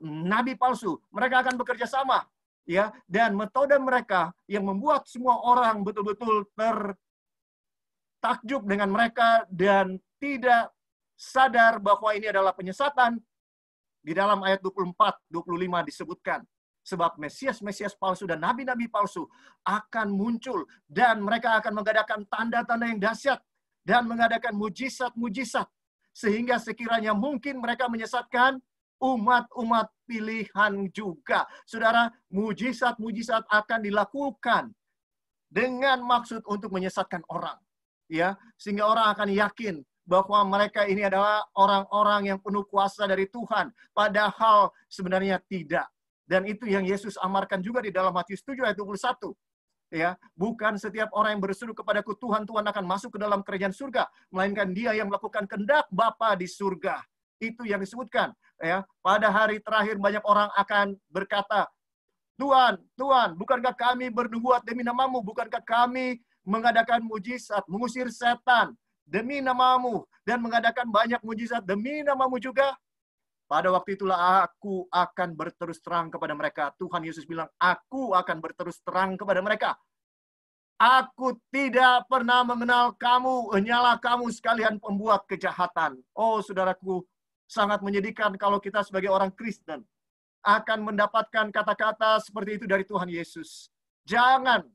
nabi palsu. Mereka akan bekerja sama, ya, dan metode mereka yang membuat semua orang betul-betul tertakjub dengan mereka dan tidak sadar bahwa ini adalah penyesatan. Di dalam ayat 24-25 disebutkan, sebab Mesias-Mesias palsu dan nabi-nabi palsu akan muncul, dan mereka akan mengadakan tanda-tanda yang dahsyat dan mengadakan mujizat-mujizat, sehingga sekiranya mungkin mereka menyesatkan umat-umat pilihan juga. Saudara, mujizat-mujizat akan dilakukan dengan maksud untuk menyesatkan orang, ya, sehingga orang akan yakin bahwa mereka ini adalah orang-orang yang penuh kuasa dari Tuhan, padahal sebenarnya tidak. Dan itu yang Yesus amarkan juga di dalam Matius 7 ayat 21. Ya, bukan setiap orang yang berseru kepadaku Tuhan, Tuhan akan masuk ke dalam kerajaan surga, melainkan dia yang melakukan kehendak Bapa di surga. Itu yang disebutkan, ya. Pada hari terakhir banyak orang akan berkata, Tuhan, Tuhan, bukankah kami bernubuat demi namamu? Bukankah kami mengadakan mujizat, mengusir setan demi namamu, dan mengadakan banyak mujizat demi namamu juga? Pada waktu itulah aku akan berterus terang kepada mereka. Tuhan Yesus bilang, aku akan berterus terang kepada mereka. Aku tidak pernah mengenal kamu, hanyalah kamu sekalian pembuat kejahatan. Oh, saudaraku, sangat menyedihkan kalau kita sebagai orang Kristen akan mendapatkan kata-kata seperti itu dari Tuhan Yesus. Jangan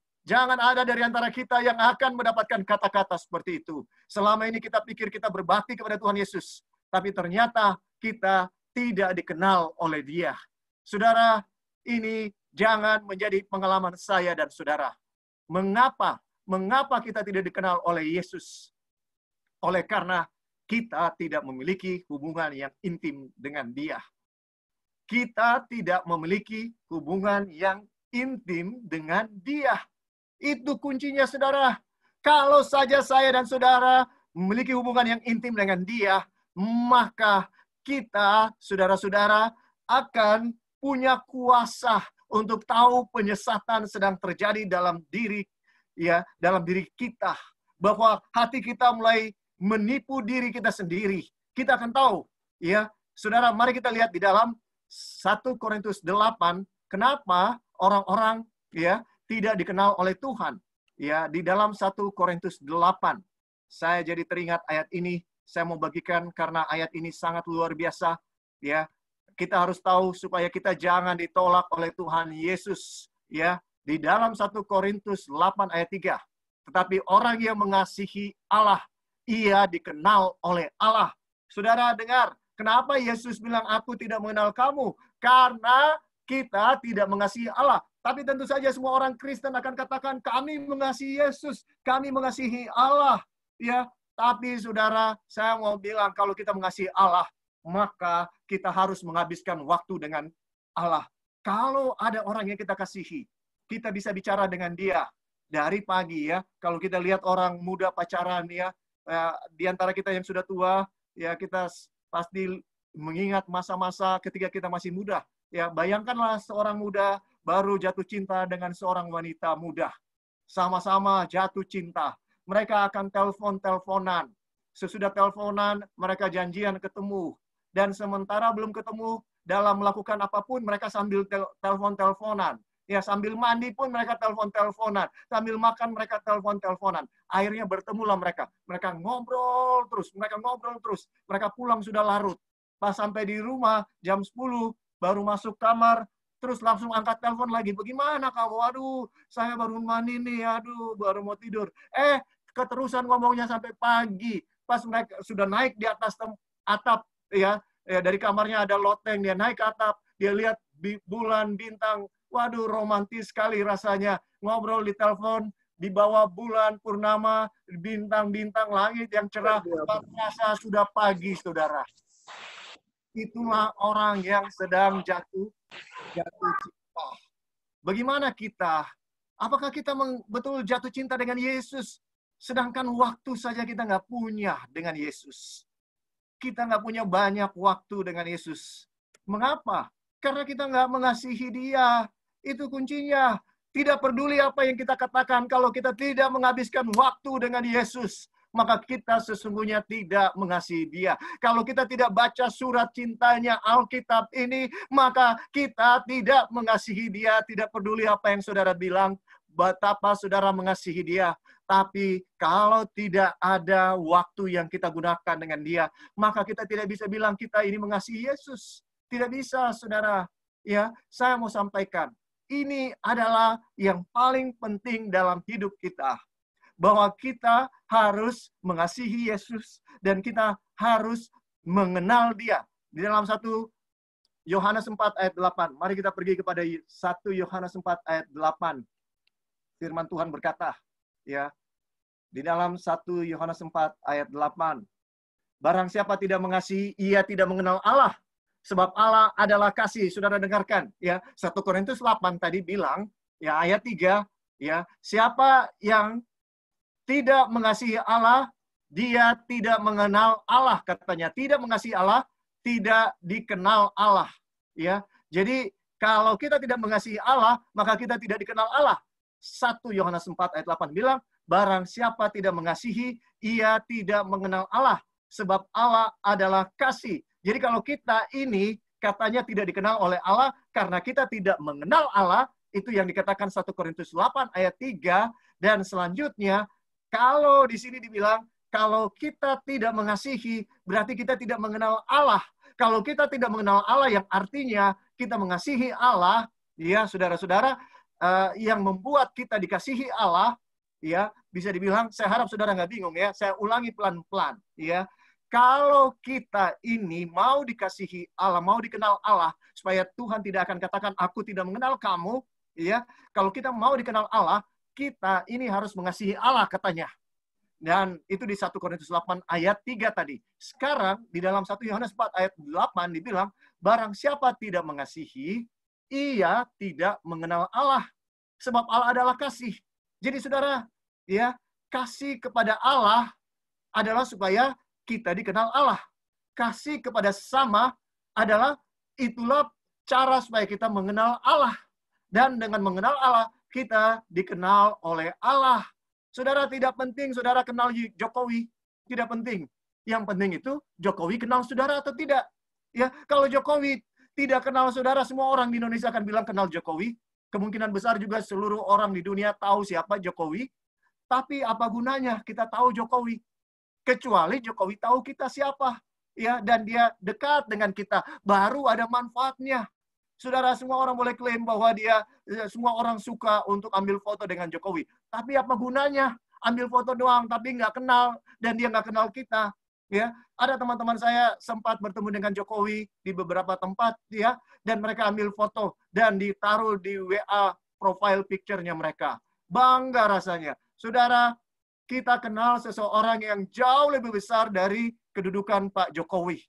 ada dari antara kita yang akan mendapatkan kata-kata seperti itu. Selama ini kita pikir kita berbakti kepada Tuhan Yesus, tapi ternyata kita tidak dikenal oleh Dia. Saudara, ini jangan menjadi pengalaman saya dan saudara. Mengapa kita tidak dikenal oleh Yesus? Oleh karena kita tidak memiliki hubungan yang intim dengan Dia. Kita tidak memiliki hubungan yang intim dengan Dia. Itu kuncinya, saudara. Kalau saja saya dan saudara memiliki hubungan yang intim dengan Dia, maka kita, saudara-saudara, akan punya kuasa untuk tahu penyesatan sedang terjadi dalam diri, ya, dalam diri kita. Bahwa hati kita mulai menipu diri kita sendiri. Kita akan tahu, ya. Saudara, mari kita lihat di dalam 1 Korintus 8, kenapa orang-orang, ya, tidak dikenal oleh Tuhan. Ya, di dalam 1 Korintus 8. Saya jadi teringat ayat ini. Saya mau bagikan karena ayat ini sangat luar biasa, ya. Kita harus tahu supaya kita jangan ditolak oleh Tuhan Yesus, ya. Di dalam 1 Korintus 8 ayat 3. Tetapi orang yang mengasihi Allah, ia dikenal oleh Allah. Saudara dengar, Kenapa Yesus bilang, aku tidak mengenal kamu? Karena kita tidak mengasihi Allah. Tapi tentu saja semua orang Kristen akan katakan, kami mengasihi Yesus, kami mengasihi Allah. Ya, tapi saudara, saya mau bilang kalau kita mengasihi Allah, maka kita harus menghabiskan waktu dengan Allah. Kalau ada orang yang kita kasihi, kita bisa bicara dengan dia dari pagi ya. Kalau kita lihat orang muda pacaran ya, di antara kita yang sudah tua, ya kita pasti mengingat masa-masa ketika kita masih muda. Ya, bayangkanlah seorang muda baru jatuh cinta dengan seorang wanita muda. Sama-sama jatuh cinta. Mereka akan telepon-teleponan. Sesudah teleponan, mereka janjian ketemu. Dan sementara belum ketemu, dalam melakukan apapun, mereka sambil telepon-teleponan. Ya, sambil mandi pun mereka telepon-teleponan. Sambil makan mereka telepon-teleponan. Akhirnya bertemulah mereka. Mereka ngobrol terus. Mereka pulang sudah larut. Pas sampai di rumah, jam 10, baru masuk kamar, terus langsung angkat telepon lagi. Bagaimana kamu? Aduh, saya baru mandi nih. Aduh, baru mau tidur. Keterusan ngomongnya sampai pagi. Pas mereka sudah naik di atas atap, ya dari kamarnya ada loteng, dia naik ke atap, dia lihat bulan, bintang. Waduh, romantis sekali rasanya. Ngobrol di telepon, di bawah bulan purnama, bintang-bintang, langit yang cerah. Terasa sudah pagi, saudara. Itulah orang yang sedang jatuh cinta. Bagaimana kita? Apakah kita betul jatuh cinta dengan Yesus? Sedangkan waktu saja kita nggak punya dengan Yesus. Kita nggak punya banyak waktu dengan Yesus. Mengapa? Karena kita nggak mengasihi Dia. Itu kuncinya. Tidak peduli apa yang kita katakan, kalau kita tidak menghabiskan waktu dengan Yesus, maka kita sesungguhnya tidak mengasihi Dia. Kalau kita tidak baca surat cintanya Alkitab ini, maka kita tidak mengasihi Dia. Tidak peduli apa yang saudara bilang, betapa saudara mengasihi Dia. Tapi kalau tidak ada waktu yang kita gunakan dengan Dia, maka kita tidak bisa bilang kita ini mengasihi Yesus. Tidak bisa, saudara. Ya, saya mau sampaikan, ini adalah yang paling penting dalam hidup kita. Bahwa kita harus mengasihi Yesus dan kita harus mengenal Dia. Di dalam 1 Yohanes 4 ayat 8. Mari kita pergi kepada 1 Yohanes 4 ayat 8. Firman Tuhan berkata, ya, di dalam 1 Yohanes 4 ayat 8. Barang siapa tidak mengasihi, ia tidak mengenal Allah. Sebab Allah adalah kasih. Saudara dengarkan, ya. 1 Korintus 8 tadi bilang, ya, ayat 3, ya, siapa yang tidak mengasihi Allah, dia tidak mengenal Allah, katanya. Tidak mengasihi Allah, tidak dikenal Allah, ya. Jadi kalau kita tidak mengasihi Allah, maka kita tidak dikenal Allah. 1 Yohanes 4 ayat 8 bilang, barang siapa tidak mengasihi, ia tidak mengenal Allah. Sebab Allah adalah kasih. Jadi kalau kita ini katanya tidak dikenal oleh Allah karena kita tidak mengenal Allah, itu yang dikatakan 1 Korintus 8 ayat 3. Dan selanjutnya, kalau di sini dibilang, kalau kita tidak mengasihi, berarti kita tidak mengenal Allah. Kalau kita tidak mengenal Allah, yang artinya kita mengasihi Allah, ya saudara-saudara, yang membuat kita dikasihi Allah, ya bisa dibilang, saya harap saudara nggak bingung ya, saya ulangi pelan-pelan, ya. Kalau kita ini mau dikasihi Allah, mau dikenal Allah, supaya Tuhan tidak akan katakan, aku tidak mengenal kamu, ya. Kalau kita mau dikenal Allah, kita ini harus mengasihi Allah, katanya. Dan itu di 1 Korintus 8 ayat 3 tadi. Sekarang di dalam 1 Yohanes 4 ayat 8 dibilang, barang siapa tidak mengasihi, ia tidak mengenal Allah. Sebab Allah adalah kasih. Jadi saudara, ya, kasih kepada Allah adalah supaya kita dikenal Allah. Kasih kepada sesama adalah itulah cara supaya kita mengenal Allah. Dan dengan mengenal Allah, kita dikenal oleh Allah. Saudara, tidak penting saudara kenal Jokowi. Tidak penting. Yang penting itu Jokowi kenal saudara atau tidak. Ya, kalau Jokowi tidak kenal saudara, semua orang di Indonesia akan bilang kenal Jokowi. Kemungkinan besar juga seluruh orang di dunia tahu siapa Jokowi. Tapi apa gunanya kita tahu Jokowi? Kecuali Jokowi tahu kita siapa, ya, dan dia dekat dengan kita, baru ada manfaatnya. Saudara, semua orang boleh klaim bahwa semua orang suka untuk ambil foto dengan Jokowi. Tapi apa gunanya? Ambil foto doang, tapi nggak kenal, dan dia nggak kenal kita. Ya, ada teman-teman saya sempat bertemu dengan Jokowi di beberapa tempat, ya, dan mereka ambil foto dan ditaruh di WA profile picture-nya mereka. Bangga rasanya. Saudara, kita kenal seseorang yang jauh lebih besar dari kedudukan Pak Jokowi.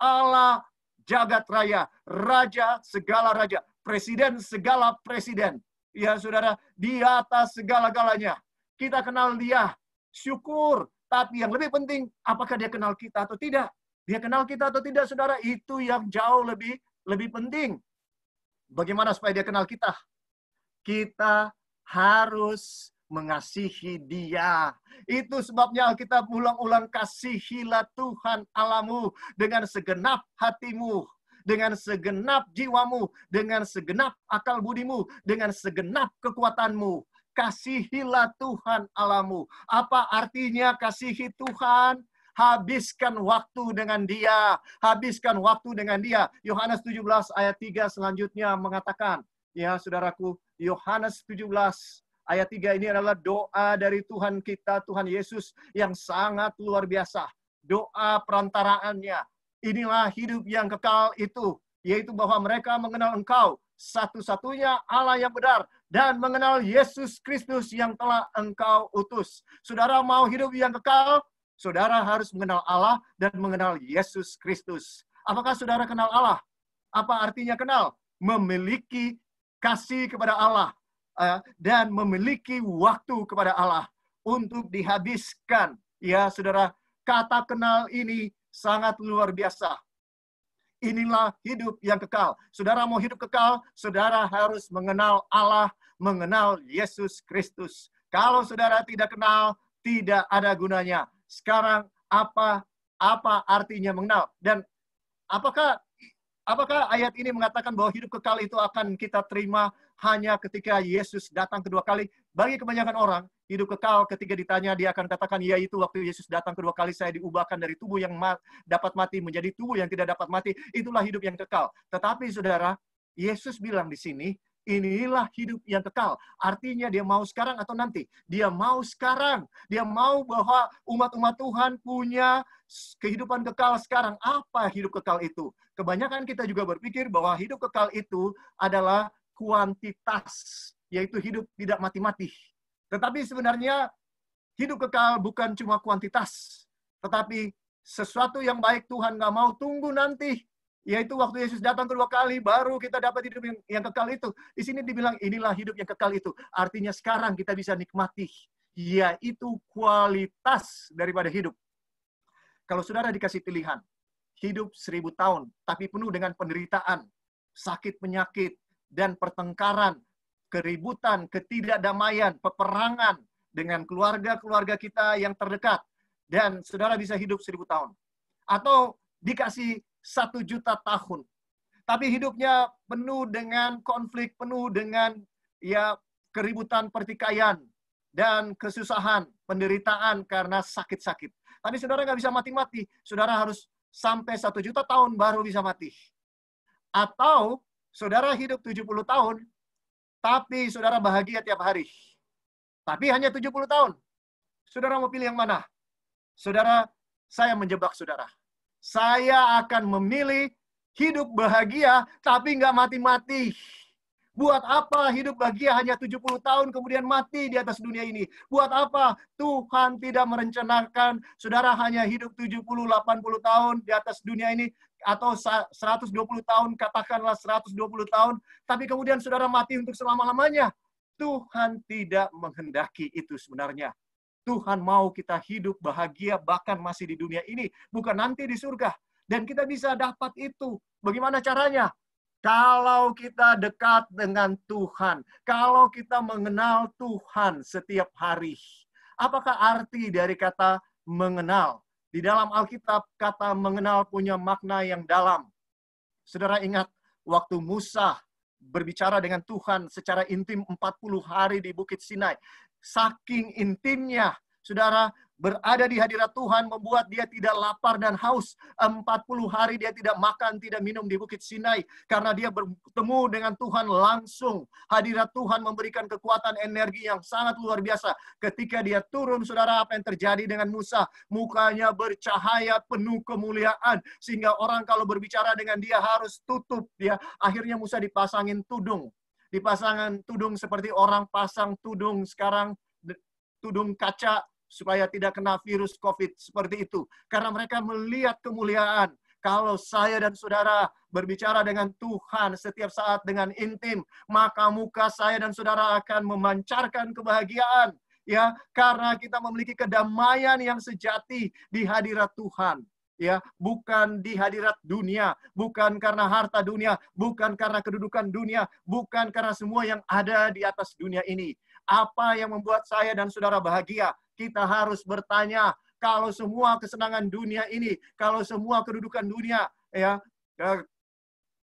Allah jagat raya, raja segala raja, presiden segala presiden. Ya, saudara, di atas segala-galanya. Kita kenal dia, syukur. Tapi yang lebih penting, apakah dia kenal kita atau tidak? Dia kenal kita atau tidak, saudara? Itu yang jauh lebih penting. Bagaimana supaya dia kenal kita? Kita harus mengasihi dia. Itu sebabnya Alkitab ulang-ulang, kasihilah Tuhan Allahmu dengan segenap hatimu, dengan segenap jiwamu, dengan segenap akal budimu, dengan segenap kekuatanmu. Kasihilah Tuhan Allahmu. Apa artinya kasihi Tuhan? Habiskan waktu dengan dia. Habiskan waktu dengan dia. Yohanes 17 ayat 3 selanjutnya mengatakan, ya saudaraku, Yohanes 17 ayat 3 ini adalah doa dari Tuhan kita, Tuhan Yesus, yang sangat luar biasa. Doa perantaraannya. Inilah hidup yang kekal itu, yaitu bahwa mereka mengenal Engkau, satu-satunya Allah yang benar, dan mengenal Yesus Kristus yang telah Engkau utus. Saudara mau hidup yang kekal? Saudara harus mengenal Allah dan mengenal Yesus Kristus. Apakah saudara kenal Allah? Apa artinya kenal? Memiliki kasih kepada Allah dan memiliki waktu kepada Allah untuk dihabiskan. Ya, saudara, kata kenal ini sangat luar biasa. Inilah hidup yang kekal. Saudara mau hidup kekal, saudara harus mengenal Allah, mengenal Yesus Kristus. Kalau saudara tidak kenal, tidak ada gunanya. Sekarang apa artinya mengenal? Dan apakah ayat ini mengatakan bahwa hidup kekal itu akan kita terima hanya ketika Yesus datang kedua kali? Bagi kebanyakan orang, hidup kekal ketika ditanya, dia akan katakan, yaitu waktu Yesus datang kedua kali, saya diubahkan dari tubuh yang dapat mati menjadi tubuh yang tidak dapat mati. Itulah hidup yang kekal. Tetapi saudara, Yesus bilang di sini, inilah hidup yang kekal. Artinya dia mau sekarang atau nanti? Dia mau sekarang. Dia mau bahwa umat-umat Tuhan punya kehidupan kekal sekarang. Apa hidup kekal itu? Kebanyakan kita juga berpikir bahwa hidup kekal itu adalah kuantitas, yaitu hidup tidak mati-mati. Tetapi sebenarnya hidup kekal bukan cuma kuantitas, tetapi sesuatu yang baik Tuhan nggak mau tunggu nanti, yaitu waktu Yesus datang kedua kali, baru kita dapat hidup yang kekal itu. Di sini dibilang inilah hidup yang kekal itu. Artinya sekarang kita bisa nikmati, yaitu kualitas daripada hidup. Kalau saudara dikasih pilihan, hidup 1000 tahun, tapi penuh dengan penderitaan, sakit penyakit, dan pertengkaran, keributan, ketidakdamaian, peperangan dengan keluarga-keluarga kita yang terdekat, dan saudara bisa hidup 1000 tahun. Atau dikasih 1 juta tahun, tapi hidupnya penuh dengan konflik, penuh dengan keributan, pertikaian, dan kesusahan, penderitaan karena sakit-sakit. Tapi saudara nggak bisa mati-mati, saudara harus sampai 1 juta tahun baru bisa mati. Atau saudara hidup 70 tahun, tapi saudara bahagia tiap hari. Tapi hanya 70 tahun. Saudara mau pilih yang mana? Saudara, saya menjebak saudara. Saya akan memilih hidup bahagia, tapi nggak mati-mati. Buat apa hidup bahagia hanya 70 tahun kemudian mati di atas dunia ini? Buat apa? Tuhan tidak merencanakan saudara hanya hidup 70-80 tahun di atas dunia ini, atau 120 tahun, katakanlah 120 tahun, tapi kemudian saudara mati untuk selama-lamanya. Tuhan tidak menghendaki itu sebenarnya. Tuhan mau kita hidup bahagia bahkan masih di dunia ini, bukan nanti di surga. Dan kita bisa dapat itu. Bagaimana caranya? Kalau kita dekat dengan Tuhan, kalau kita mengenal Tuhan setiap hari. Apakah arti dari kata mengenal? Di dalam Alkitab, kata mengenal punya makna yang dalam. Saudara ingat, waktu Musa berbicara dengan Tuhan secara intim 40 hari di Bukit Sinai. Saking intimnya, saudara, Berada di hadirat Tuhan membuat dia tidak lapar dan haus. 40 hari dia tidak makan, tidak minum di Bukit Sinai. Karena dia bertemu dengan Tuhan langsung. Hadirat Tuhan memberikan kekuatan energi yang sangat luar biasa. Ketika dia turun, saudara, apa yang terjadi dengan Musa? Mukanya bercahaya, penuh kemuliaan. Sehingga orang kalau berbicara dengan dia harus tutup. Ya. Akhirnya Musa dipasangin tudung. Dipasangin tudung seperti orang pasang tudung sekarang, tudung kaca, supaya tidak kena virus COVID seperti itu. Karena mereka melihat kemuliaan. Kalau saya dan saudara berbicara dengan Tuhan setiap saat dengan intim, maka muka saya dan saudara akan memancarkan kebahagiaan. Ya, karena kita memiliki kedamaian yang sejati di hadirat Tuhan. Ya, bukan di hadirat dunia, bukan karena harta dunia, bukan karena kedudukan dunia, bukan karena semua yang ada di atas dunia ini. Apa yang membuat saya dan saudara bahagia? Kita harus bertanya, kalau semua kesenangan dunia ini, kalau semua kedudukan dunia, ya,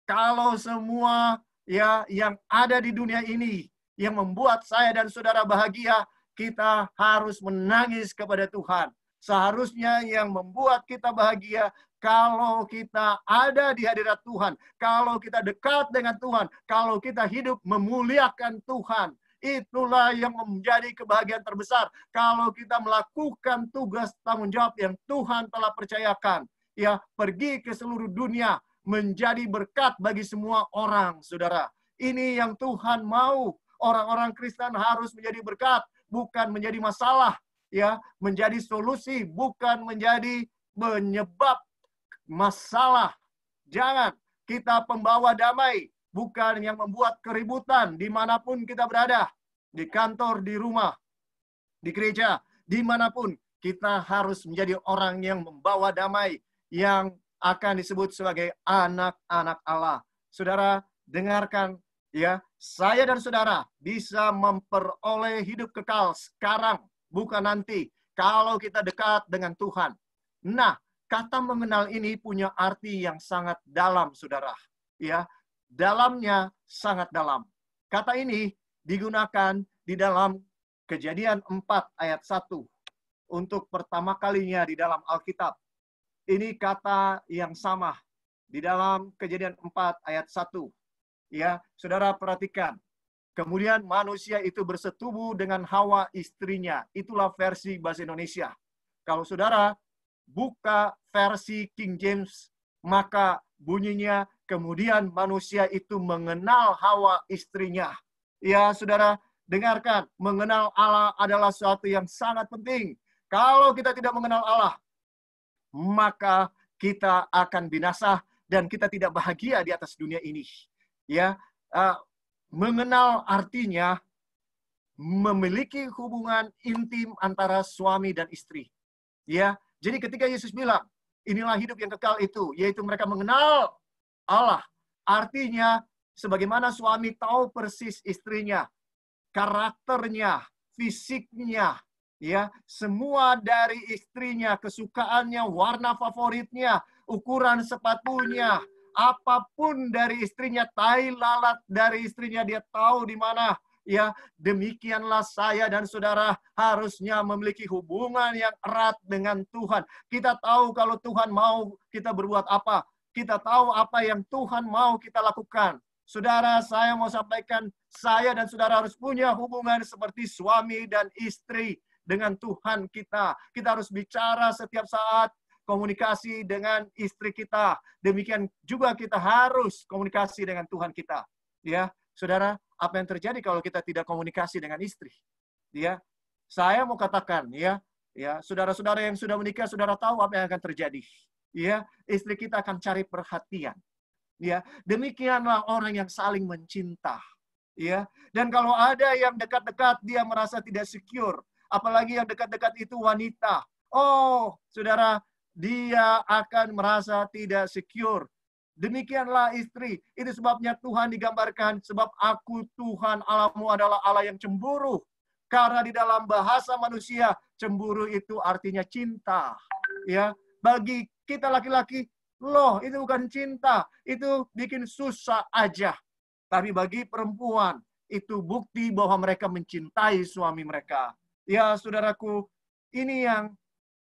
kalau semua ya yang ada di dunia ini yang membuat saya dan saudara bahagia, kita harus menangis kepada Tuhan. Seharusnya yang membuat kita bahagia kalau kita ada di hadirat Tuhan, kalau kita dekat dengan Tuhan, kalau kita hidup memuliakan Tuhan. Itulah yang menjadi kebahagiaan terbesar kalau kita melakukan tugas tanggung jawab yang Tuhan telah percayakan. Ya, pergi ke seluruh dunia menjadi berkat bagi semua orang, saudara. Ini yang Tuhan mau. Orang-orang Kristen harus menjadi berkat, bukan menjadi masalah. Ya, menjadi solusi, bukan menjadi penyebab masalah. Jangan, kita pembawa damai, bukan yang membuat keributan dimanapun kita berada. Di kantor, di rumah, di gereja, dimanapun. Kita harus menjadi orang yang membawa damai, yang akan disebut sebagai anak-anak Allah. Saudara, dengarkan ya, saya dan saudara bisa memperoleh hidup kekal sekarang, bukan nanti, kalau kita dekat dengan Tuhan. Nah, kata mengenal ini punya arti yang sangat dalam, saudara. Ya, dalamnya sangat dalam. Kata ini digunakan di dalam Kejadian 4 ayat 1 untuk pertama kalinya di dalam Alkitab. Ini kata yang sama di dalam Kejadian 4 ayat 1. Ya, saudara perhatikan. Kemudian manusia itu bersetubuh dengan Hawa istrinya. Itulah versi bahasa Indonesia. Kalau saudara buka versi King James, maka bunyinya kemudian manusia itu mengenal Hawa istrinya. Ya, saudara, dengarkan, mengenal Allah adalah sesuatu yang sangat penting. Kalau kita tidak mengenal Allah, maka kita akan binasa dan kita tidak bahagia di atas dunia ini. Ya, mengenal artinya memiliki hubungan intim antara suami dan istri. Ya, jadi ketika Yesus bilang, inilah hidup yang kekal itu, yaitu mereka mengenal Allah. Artinya, sebagaimana suami tahu persis istrinya, karakternya, fisiknya, ya, semua dari istrinya, kesukaannya, warna favoritnya, ukuran sepatunya, apapun dari istrinya, tai lalat dari istrinya, dia tahu di mana. Ya, demikianlah saya dan saudara harusnya memiliki hubungan yang erat dengan Tuhan. Kita tahu kalau Tuhan mau kita berbuat apa. Kita tahu apa yang Tuhan mau kita lakukan. Saudara, saya mau sampaikan, saya dan saudara harus punya hubungan seperti suami dan istri dengan Tuhan kita. Kita harus bicara setiap saat, komunikasi dengan istri kita. Demikian juga kita harus komunikasi dengan Tuhan kita. Ya, saudara, apa yang terjadi kalau kita tidak komunikasi dengan istri? Ya, saya mau katakan, ya, saudara-saudara yang sudah menikah, saudara tahu apa yang akan terjadi. Ya, istri kita akan cari perhatian. Ya, demikianlah orang yang saling mencinta. Ya, dan kalau ada yang dekat-dekat dia merasa tidak secure, apalagi yang dekat-dekat itu wanita. Oh, saudara, dia akan merasa tidak secure. Demikianlah istri. Itu sebabnya Tuhan digambarkan, sebab aku Tuhan Allahmu adalah Allah yang cemburu. Karena di dalam bahasa manusia, cemburu itu artinya cinta. Ya, bagi kita laki-laki, loh, itu bukan cinta. Itu bikin susah aja. Tapi bagi perempuan, itu bukti bahwa mereka mencintai suami mereka. Ya, saudaraku, Ini yang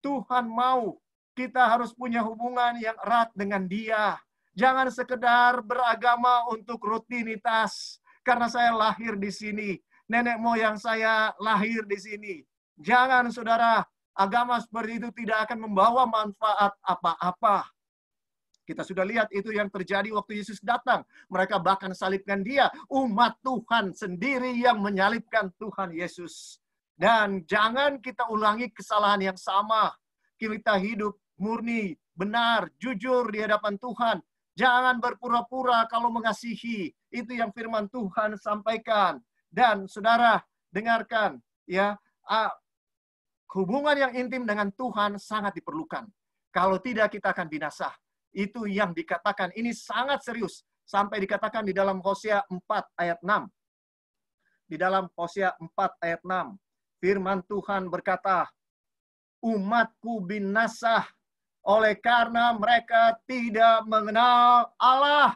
Tuhan mau. Kita harus punya hubungan yang erat dengan Dia. Jangan sekedar beragama untuk rutinitas. Karena saya lahir di sini. Nenek moyang saya lahir di sini. Jangan, saudara, agama seperti itu tidak akan membawa manfaat apa-apa. Kita sudah lihat itu yang terjadi waktu Yesus datang. Mereka bahkan salibkan Dia. Umat Tuhan sendiri yang menyalibkan Tuhan Yesus. Dan jangan kita ulangi kesalahan yang sama. Kita hidup murni, benar, jujur di hadapan Tuhan. Jangan berpura-pura kalau mengasihi. Itu yang firman Tuhan sampaikan. Dan saudara, dengarkan, ya, hubungan yang intim dengan Tuhan sangat diperlukan. Kalau tidak, kita akan binasa. Itu yang dikatakan, ini sangat serius. Sampai dikatakan di dalam Hosea 4 ayat 6. Di dalam Hosea 4 ayat 6. Firman Tuhan berkata, umatku binasa oleh karena mereka tidak mengenal Allah.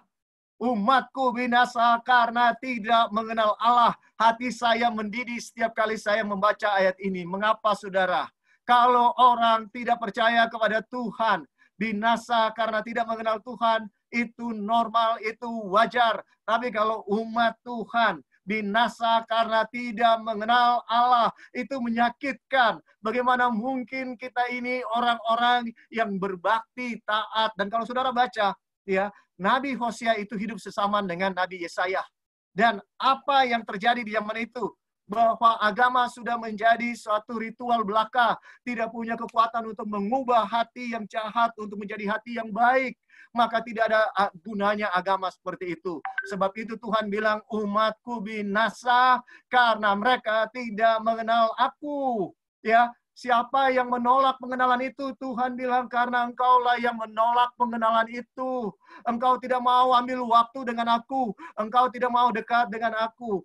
Umatku binasa karena tidak mengenal Allah. Hati saya mendidih setiap kali saya membaca ayat ini. Mengapa, saudara? Kalau orang tidak percaya kepada Tuhan, binasa karena tidak mengenal Tuhan, itu normal, itu wajar. Tapi kalau umat Tuhan binasa karena tidak mengenal Allah, itu menyakitkan. Bagaimana mungkin kita ini orang-orang yang berbakti, taat. Dan kalau saudara baca, ya, Nabi Hosea itu hidup sesamaan dengan Nabi Yesaya. Dan apa yang terjadi di zaman itu? Bahwa agama sudah menjadi suatu ritual belaka. Tidak punya kekuatan untuk mengubah hati yang jahat untuk menjadi hati yang baik. Maka tidak ada gunanya agama seperti itu. Sebab itu Tuhan bilang, umatku binasa karena mereka tidak mengenal aku. Ya, siapa yang menolak pengenalan itu? Tuhan bilang, karena engkaulah yang menolak pengenalan itu. Engkau tidak mau ambil waktu dengan aku. Engkau tidak mau dekat dengan aku.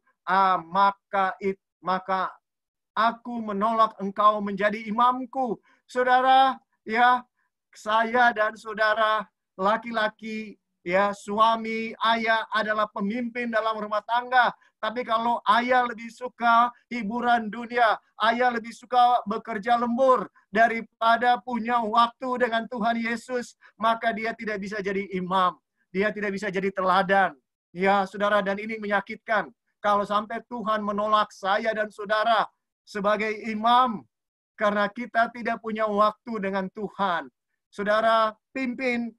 Maka aku menolak engkau menjadi imamku. Saudara, ya, saya dan saudara, laki-laki, ya, suami, ayah adalah pemimpin dalam rumah tangga. Tapi kalau ayah lebih suka hiburan dunia, ayah lebih suka bekerja lembur daripada punya waktu dengan Tuhan Yesus, maka dia tidak bisa jadi imam. Dia tidak bisa jadi teladan. Ya, saudara, dan ini menyakitkan. Kalau sampai Tuhan menolak saya dan saudara sebagai imam, karena kita tidak punya waktu dengan Tuhan. Saudara, pimpin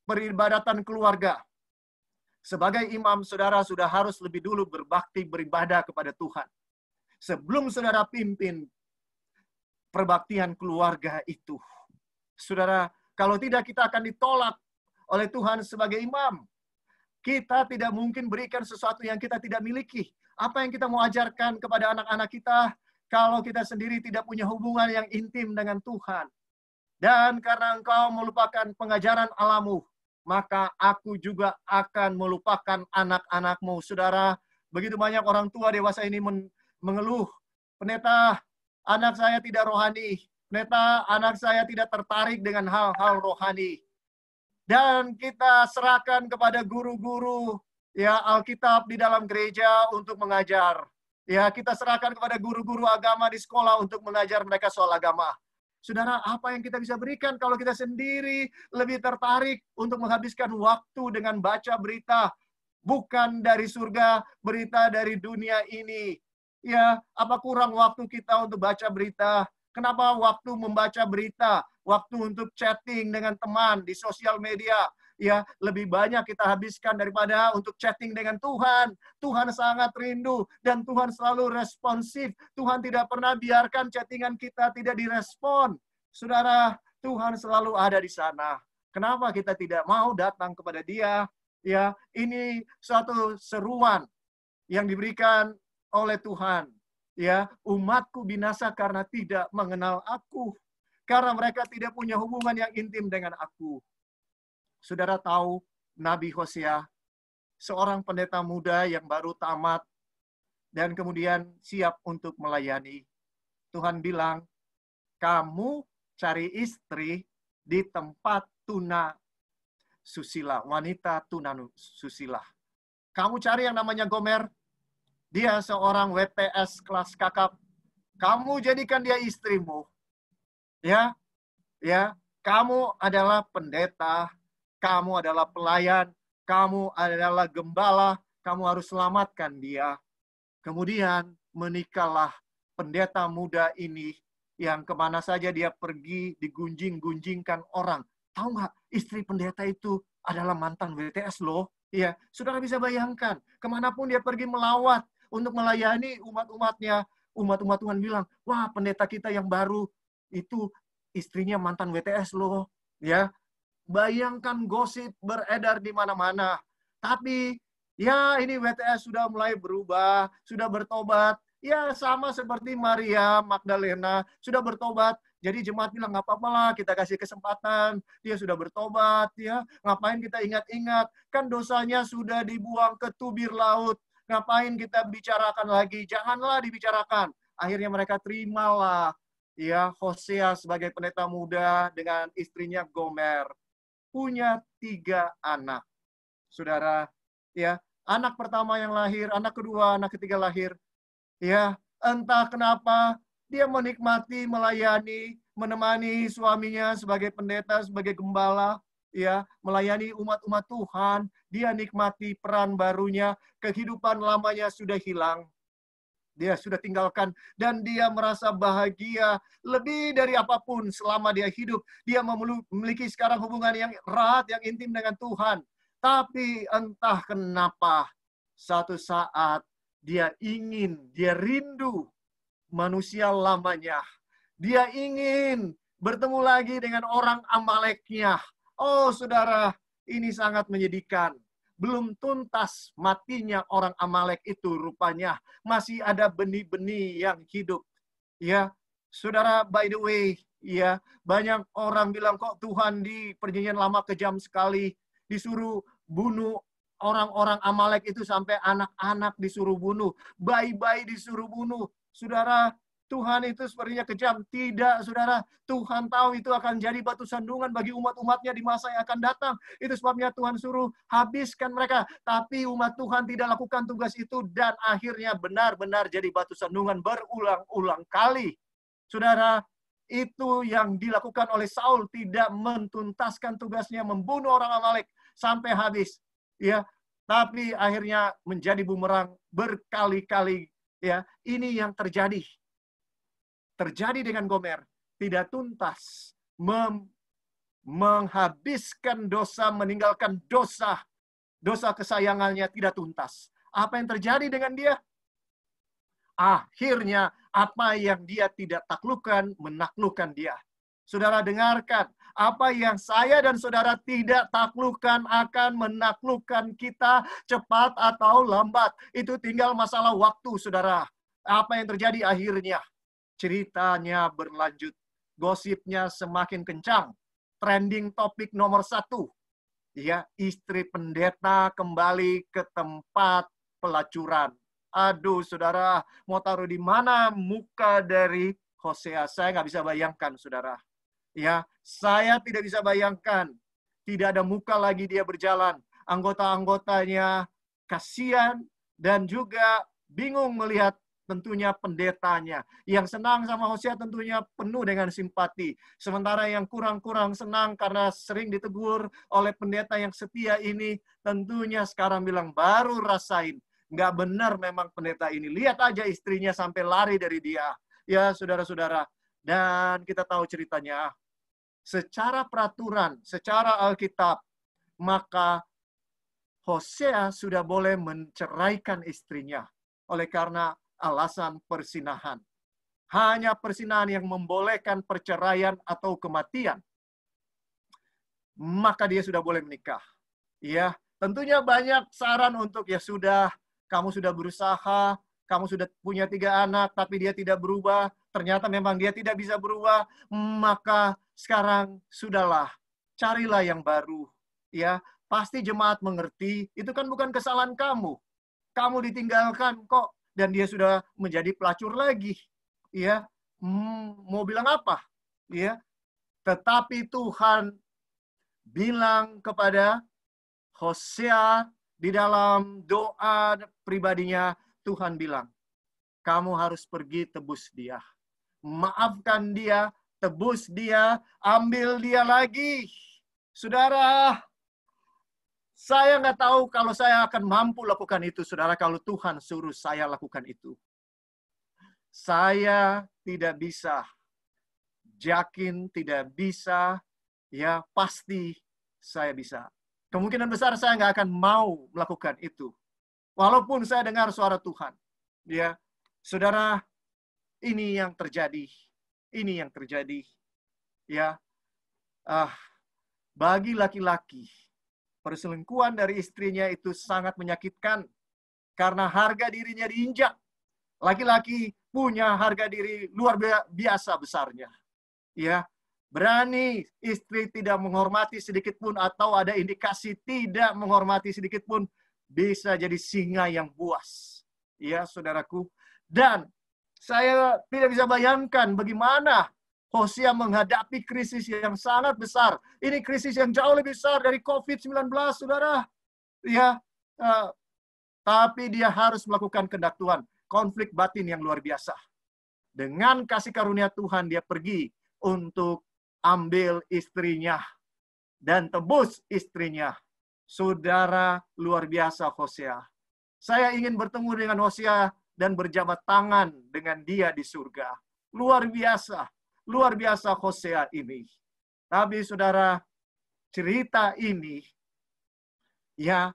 peribadatan keluarga. Sebagai imam, saudara sudah harus lebih dulu berbakti, beribadah kepada Tuhan. Sebelum saudara pimpin perbaktian keluarga itu. Saudara, kalau tidak kita akan ditolak oleh Tuhan sebagai imam. Kita tidak mungkin berikan sesuatu yang kita tidak miliki. Apa yang kita mau ajarkan kepada anak-anak kita kalau kita sendiri tidak punya hubungan yang intim dengan Tuhan? Dan karena engkau melupakan pengajaran Allahmu, maka aku juga akan melupakan anak-anakmu. Saudara, begitu banyak orang tua dewasa ini mengeluh, pendeta, anak saya tidak rohani. Pendeta, anak saya tidak tertarik dengan hal-hal rohani. Dan kita serahkan kepada guru-guru, ya, Alkitab di dalam gereja untuk mengajar. Ya, kita serahkan kepada guru-guru agama di sekolah untuk mengajar mereka soal agama. Saudara, apa yang kita bisa berikan kalau kita sendiri lebih tertarik untuk menghabiskan waktu dengan baca berita, bukan dari surga, berita dari dunia ini. Ya, apa kurang waktu kita untuk baca berita? Kenapa waktu membaca berita, waktu untuk chatting dengan teman di sosial media, ya, lebih banyak kita habiskan daripada untuk chatting dengan Tuhan. Tuhan sangat rindu dan Tuhan selalu responsif. Tuhan tidak pernah biarkan chattingan kita tidak direspon. Saudara, Tuhan selalu ada di sana. Kenapa kita tidak mau datang kepada Dia? Ya, ini suatu seruan yang diberikan oleh Tuhan. Ya, umatku binasa karena tidak mengenal aku. Karena mereka tidak punya hubungan yang intim dengan aku. Saudara tahu, Nabi Hosea, seorang pendeta muda yang baru tamat, dan kemudian siap untuk melayani. Tuhan bilang, kamu cari istri di tempat tuna susila, wanita tuna susila. Kamu cari yang namanya Gomer, dia seorang WTS kelas kakap, kamu jadikan dia istrimu. Ya, ya, kamu adalah pendeta, kamu adalah pelayan, kamu adalah gembala, kamu harus selamatkan dia. Kemudian menikahlah pendeta muda ini yang kemana saja dia pergi digunjing-gunjingkan orang. Tahu nggak, istri pendeta itu adalah mantan WTS loh. Ya, saudara bisa bayangkan, kemanapun dia pergi melawat untuk melayani umat-umatnya, umat-umat Tuhan bilang, wah pendeta kita yang baru itu istrinya mantan WTS loh. Ya, bayangkan gosip beredar di mana-mana. Tapi ya ini WTS sudah mulai berubah, sudah bertobat. Ya sama seperti Maria Magdalena sudah bertobat. Jadi jemaat bilang nggak apa-apa lah, kita kasih kesempatan. Dia sudah bertobat, ya. Ngapain kita ingat-ingat? Kan dosanya sudah dibuang ke tubir laut. Ngapain kita bicarakan lagi? Janganlah dibicarakan. Akhirnya mereka terimalah ya Hosea sebagai pendeta muda dengan istrinya Gomer. Punya 3 anak. Saudara, ya, anak pertama yang lahir, anak kedua, anak ketiga lahir, ya, entah kenapa dia menikmati melayani, menemani suaminya sebagai pendeta, sebagai gembala, ya, melayani umat-umat Tuhan, dia nikmati peran barunya, kehidupan lamanya sudah hilang. Dia sudah tinggalkan dan dia merasa bahagia lebih dari apapun selama dia hidup. Dia memiliki sekarang hubungan yang erat, yang intim dengan Tuhan. Tapi entah kenapa satu saat dia rindu manusia lamanya. Dia ingin bertemu lagi dengan orang Amaleknya. Oh saudara, ini sangat menyedihkan. Belum tuntas matinya orang Amalek itu rupanya. Masih ada benih-benih yang hidup. Ya, saudara, by the way, ya, banyak orang bilang kok Tuhan di Perjanjian Lama kejam sekali. Disuruh bunuh orang-orang Amalek itu sampai anak-anak disuruh bunuh. Bayi-bayi disuruh bunuh. Saudara, Tuhan itu sepertinya kejam. Tidak, saudara. Tuhan tahu itu akan jadi batu sandungan bagi umat-umatnya di masa yang akan datang. Itu sebabnya Tuhan suruh habiskan mereka. Tapi umat Tuhan tidak lakukan tugas itu. Dan akhirnya benar-benar jadi batu sandungan berulang-ulang kali. Saudara, itu yang dilakukan oleh Saul tidak mentuntaskan tugasnya membunuh orang Amalek sampai habis. Ya, tapi akhirnya menjadi bumerang berkali-kali. Ya, ini yang terjadi dengan Gomer, tidak tuntas menghabiskan dosa, meninggalkan dosa kesayangannya tidak tuntas. Apa yang terjadi dengan dia? Akhirnya apa yang dia tidak taklukkan menaklukkan dia. Saudara dengarkan, apa yang saya dan saudara tidak taklukkan akan menaklukkan kita cepat atau lambat. Itu tinggal masalah waktu, saudara. Apa yang terjadi akhirnya? Ceritanya berlanjut. Gosipnya semakin kencang. Trending topik nomor 1. Ya, istri pendeta kembali ke tempat pelacuran. Aduh, saudara, mau taruh di mana muka dari Hosea? Saya nggak bisa bayangkan, saudara. Ya, saya tidak bisa bayangkan. Tidak ada muka lagi dia berjalan. Anggota-anggotanya kasihan dan juga bingung melihat tentunya pendetanya. Yang senang sama Hosea tentunya penuh dengan simpati. Sementara yang kurang-kurang senang karena sering ditegur oleh pendeta yang setia ini, tentunya sekarang bilang, baru rasain. Nggak benar memang pendeta ini. Lihat aja istrinya sampai lari dari dia. Ya, saudara-saudara. Dan kita tahu ceritanya. Secara peraturan, secara Alkitab, maka Hosea sudah boleh menceraikan istrinya. Oleh karena alasan persinahan. Hanya persinahan yang membolehkan perceraian atau kematian. Maka dia sudah boleh menikah. Ya, tentunya banyak saran untuk ya sudah, kamu sudah berusaha, kamu sudah punya 3 anak, tapi dia tidak berubah. Ternyata memang dia tidak bisa berubah. Maka sekarang sudahlah, carilah yang baru. Ya, pasti jemaat mengerti. Itu kan bukan kesalahan kamu. Kamu ditinggalkan kok. Dan dia sudah menjadi pelacur lagi. Ya, mau bilang apa? Ya, tetapi Tuhan bilang kepada Hosea di dalam doa pribadinya, Tuhan bilang, kamu harus pergi tebus dia. Maafkan dia, tebus dia, ambil dia lagi. Saudara, saya nggak tahu kalau saya akan mampu lakukan itu, saudara, kalau Tuhan suruh saya lakukan itu. Saya tidak bisa, yakin tidak bisa, ya pasti saya bisa. Kemungkinan besar saya nggak akan mau melakukan itu. Walaupun saya dengar suara Tuhan. Ya, saudara, ini yang terjadi. Ini yang terjadi. Ya, bagi laki-laki, perselingkuhan dari istrinya itu sangat menyakitkan. Karena harga dirinya diinjak. Laki-laki punya harga diri luar biasa besarnya. Ya, berani istri tidak menghormati sedikit pun atau ada indikasi tidak menghormati sedikit pun, bisa jadi singa yang buas. Ya, saudaraku. Dan saya tidak bisa bayangkan bagaimana Hosea menghadapi krisis yang sangat besar. Ini krisis yang jauh lebih besar dari COVID-19, saudara. Ya, tapi dia harus melakukan kehendak Tuhan. Konflik batin yang luar biasa. Dengan kasih karunia Tuhan, dia pergi untuk ambil istrinya dan tebus istrinya. Saudara, luar biasa Hosea. Saya ingin bertemu dengan Hosea dan berjabat tangan dengan dia di surga. Luar biasa Hosea ini. Tapi saudara, cerita ini, ya,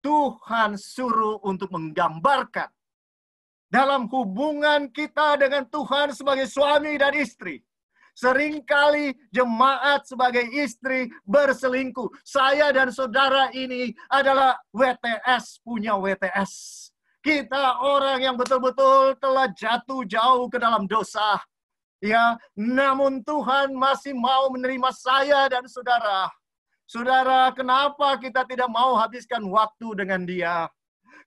Tuhan suruh untuk menggambarkan dalam hubungan kita dengan Tuhan sebagai suami dan istri. Seringkali jemaat sebagai istri berselingkuh. Saya dan saudara ini adalah WTS, punya WTS. Kita orang yang betul-betul telah jatuh jauh ke dalam dosa. Ya, namun Tuhan masih mau menerima saya dan saudara. Saudara, kenapa kita tidak mau habiskan waktu dengan dia?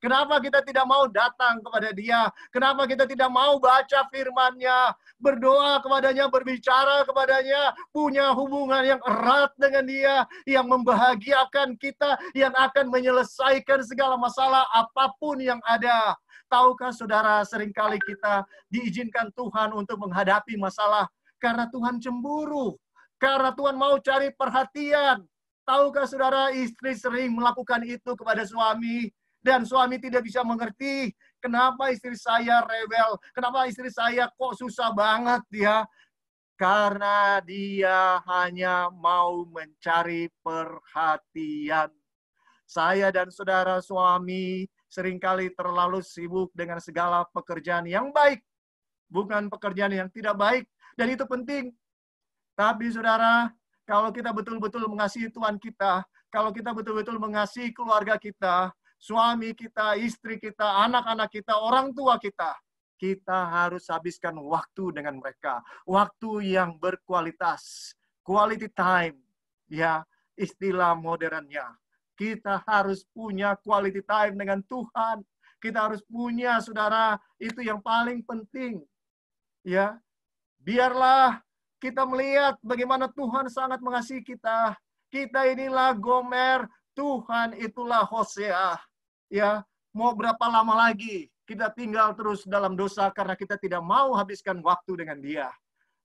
Kenapa kita tidak mau datang kepada dia? Kenapa kita tidak mau baca firman-Nya, berdoa kepadanya, berbicara kepadanya, punya hubungan yang erat dengan dia, yang membahagiakan kita, yang akan menyelesaikan segala masalah apapun yang ada. Tahukah saudara, seringkali kita diizinkan Tuhan untuk menghadapi masalah karena Tuhan cemburu, karena Tuhan mau cari perhatian. Tahukah saudara, istri sering melakukan itu kepada suami, dan suami tidak bisa mengerti kenapa istri saya rewel, kenapa istri saya kok susah banget ya. Karena dia hanya mau mencari perhatian. Saya dan saudara suami seringkali terlalu sibuk dengan segala pekerjaan yang baik, bukan pekerjaan yang tidak baik, dan itu penting. Tapi saudara, kalau kita betul-betul mengasihi Tuhan kita, kalau kita betul-betul mengasihi keluarga kita, suami kita, istri kita, anak-anak kita, orang tua kita harus habiskan waktu dengan mereka. Waktu yang berkualitas. Quality time. Ya, istilah modernnya. Kita harus punya quality time dengan Tuhan. Kita harus punya, saudara, itu yang paling penting. Ya, biarlah kita melihat bagaimana Tuhan sangat mengasihi kita. Kita inilah Gomer, Tuhan itulah Hosea. Ya, mau berapa lama lagi kita tinggal terus dalam dosa karena kita tidak mau habiskan waktu dengan dia.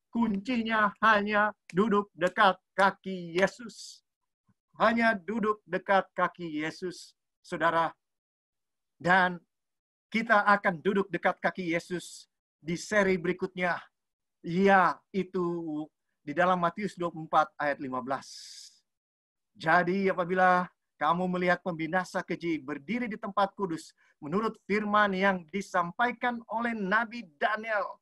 Kuncinya hanya duduk dekat kaki Yesus. Hanya duduk dekat kaki Yesus, saudara. Dan kita akan duduk dekat kaki Yesus di seri berikutnya. Ya, itu di dalam Matius 24 ayat 15. Jadi apabila kamu melihat pembinasa keji berdiri di tempat kudus, menurut firman yang disampaikan oleh Nabi Daniel,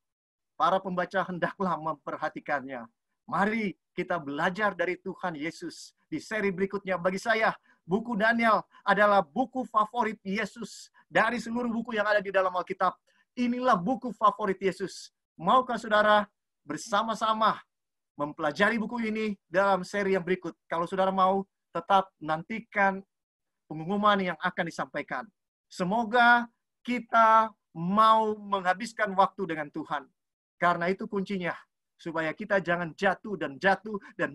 para pembaca hendaklah memperhatikannya. Mari kita belajar dari Tuhan Yesus. Di seri berikutnya, bagi saya, buku Daniel adalah buku favorit Yesus. Dari seluruh buku yang ada di dalam Alkitab, inilah buku favorit Yesus. Maukah saudara bersama-sama mempelajari buku ini dalam seri yang berikut? Kalau saudara mau, tetap nantikan pengumuman yang akan disampaikan. Semoga kita mau menghabiskan waktu dengan Tuhan. Karena itu kuncinya. Supaya kita jangan jatuh dan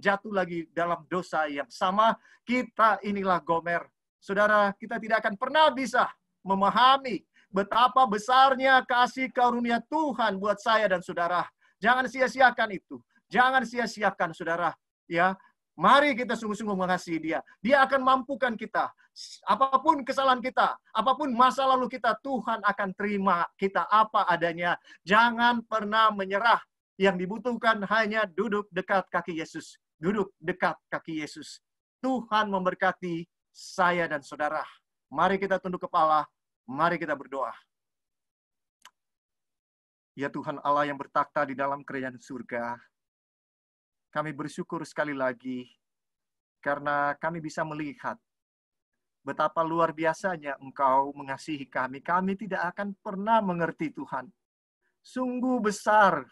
jatuh lagi dalam dosa yang sama. Kita inilah Gomer. Saudara, kita tidak akan pernah bisa memahami betapa besarnya kasih karunia Tuhan buat saya dan saudara. Jangan sia-siakan itu. Jangan sia-siakan saudara. Ya, mari kita sungguh-sungguh mengasihi Dia. Dia akan mampukan kita. Apapun kesalahan kita, apapun masa lalu kita, Tuhan akan terima kita apa adanya. Jangan pernah menyerah. Yang dibutuhkan hanya duduk dekat kaki Yesus. Duduk dekat kaki Yesus. Tuhan memberkati saya dan saudara. Mari kita tunduk kepala. Mari kita berdoa. Ya Tuhan Allah yang bertakhta di dalam kerajaan surga, kami bersyukur sekali lagi karena kami bisa melihat betapa luar biasanya Engkau mengasihi kami. Kami tidak akan pernah mengerti Tuhan. Sungguh besar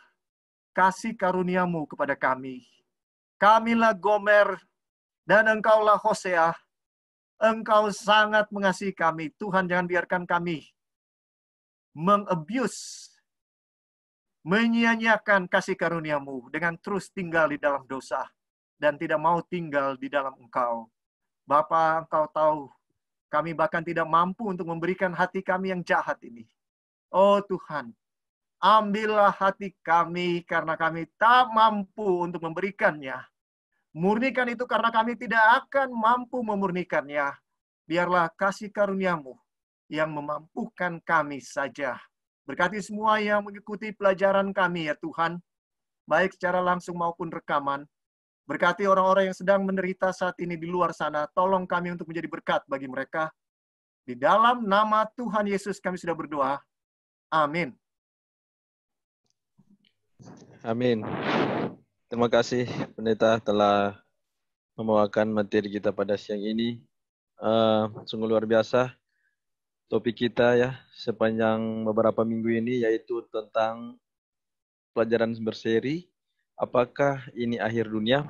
kasih karuniamu kepada kami. Kamilah Gomer dan Engkaulah Hosea. Engkau sangat mengasihi kami. Tuhan, jangan biarkan kami mengabuse, menyia-nyiakan kasih karuniamu dengan terus tinggal di dalam dosa dan tidak mau tinggal di dalam Engkau. Bapa, Engkau tahu, kami bahkan tidak mampu untuk memberikan hati kami yang jahat ini. Oh Tuhan, ambillah hati kami karena kami tak mampu untuk memberikannya. Murnikan itu karena kami tidak akan mampu memurnikannya. Biarlah kasih karuniamu yang memampukan kami saja. Berkati semua yang mengikuti pelajaran kami ya Tuhan, baik secara langsung maupun rekaman. Berkati orang-orang yang sedang menderita saat ini di luar sana. Tolong kami untuk menjadi berkat bagi mereka. Di dalam nama Tuhan Yesus kami sudah berdoa. Amin. Amin. Terima kasih Pendeta telah membawakan materi kita pada siang ini. Sungguh luar biasa topik kita ya sepanjang beberapa minggu ini, yaitu tentang pelajaran berseri. Apakah ini akhir dunia?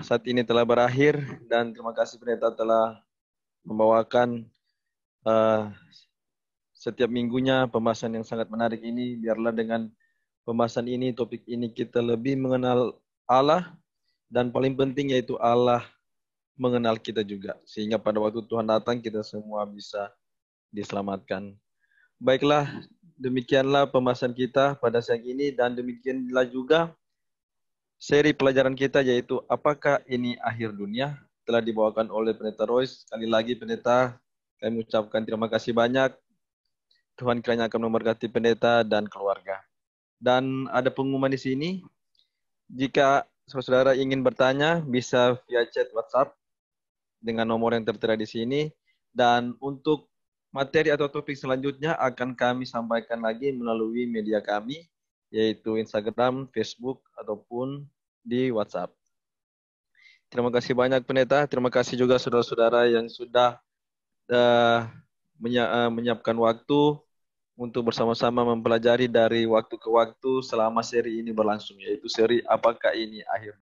Saat ini telah berakhir dan terima kasih Pendeta telah membawakan setiap minggunya pembahasan yang sangat menarik ini. Biarlah dengan pembahasan ini, topik ini, kita lebih mengenal Allah, dan paling penting yaitu Allah mengenal kita juga. Sehingga pada waktu Tuhan datang, kita semua bisa diselamatkan. Baiklah, demikianlah pembahasan kita pada siang ini, dan demikianlah juga seri pelajaran kita, yaitu apakah ini akhir dunia, telah dibawakan oleh Pendeta Royce. Sekali lagi Pendeta, kami ucapkan terima kasih banyak. Tuhan kiranya akan memberkati Pendeta dan keluarga. Dan ada pengumuman di sini. Jika saudara ingin bertanya, bisa via chat WhatsApp dengan nomor yang tertera di sini. Dan untuk materi atau topik selanjutnya akan kami sampaikan lagi melalui media kami, yaitu Instagram, Facebook, ataupun di WhatsApp. Terima kasih banyak Pendeta. Terima kasih juga saudara-saudara yang sudah menyiapkan waktu untuk bersama-sama mempelajari dari waktu ke waktu selama seri ini berlangsung, yaitu seri apakah ini akhir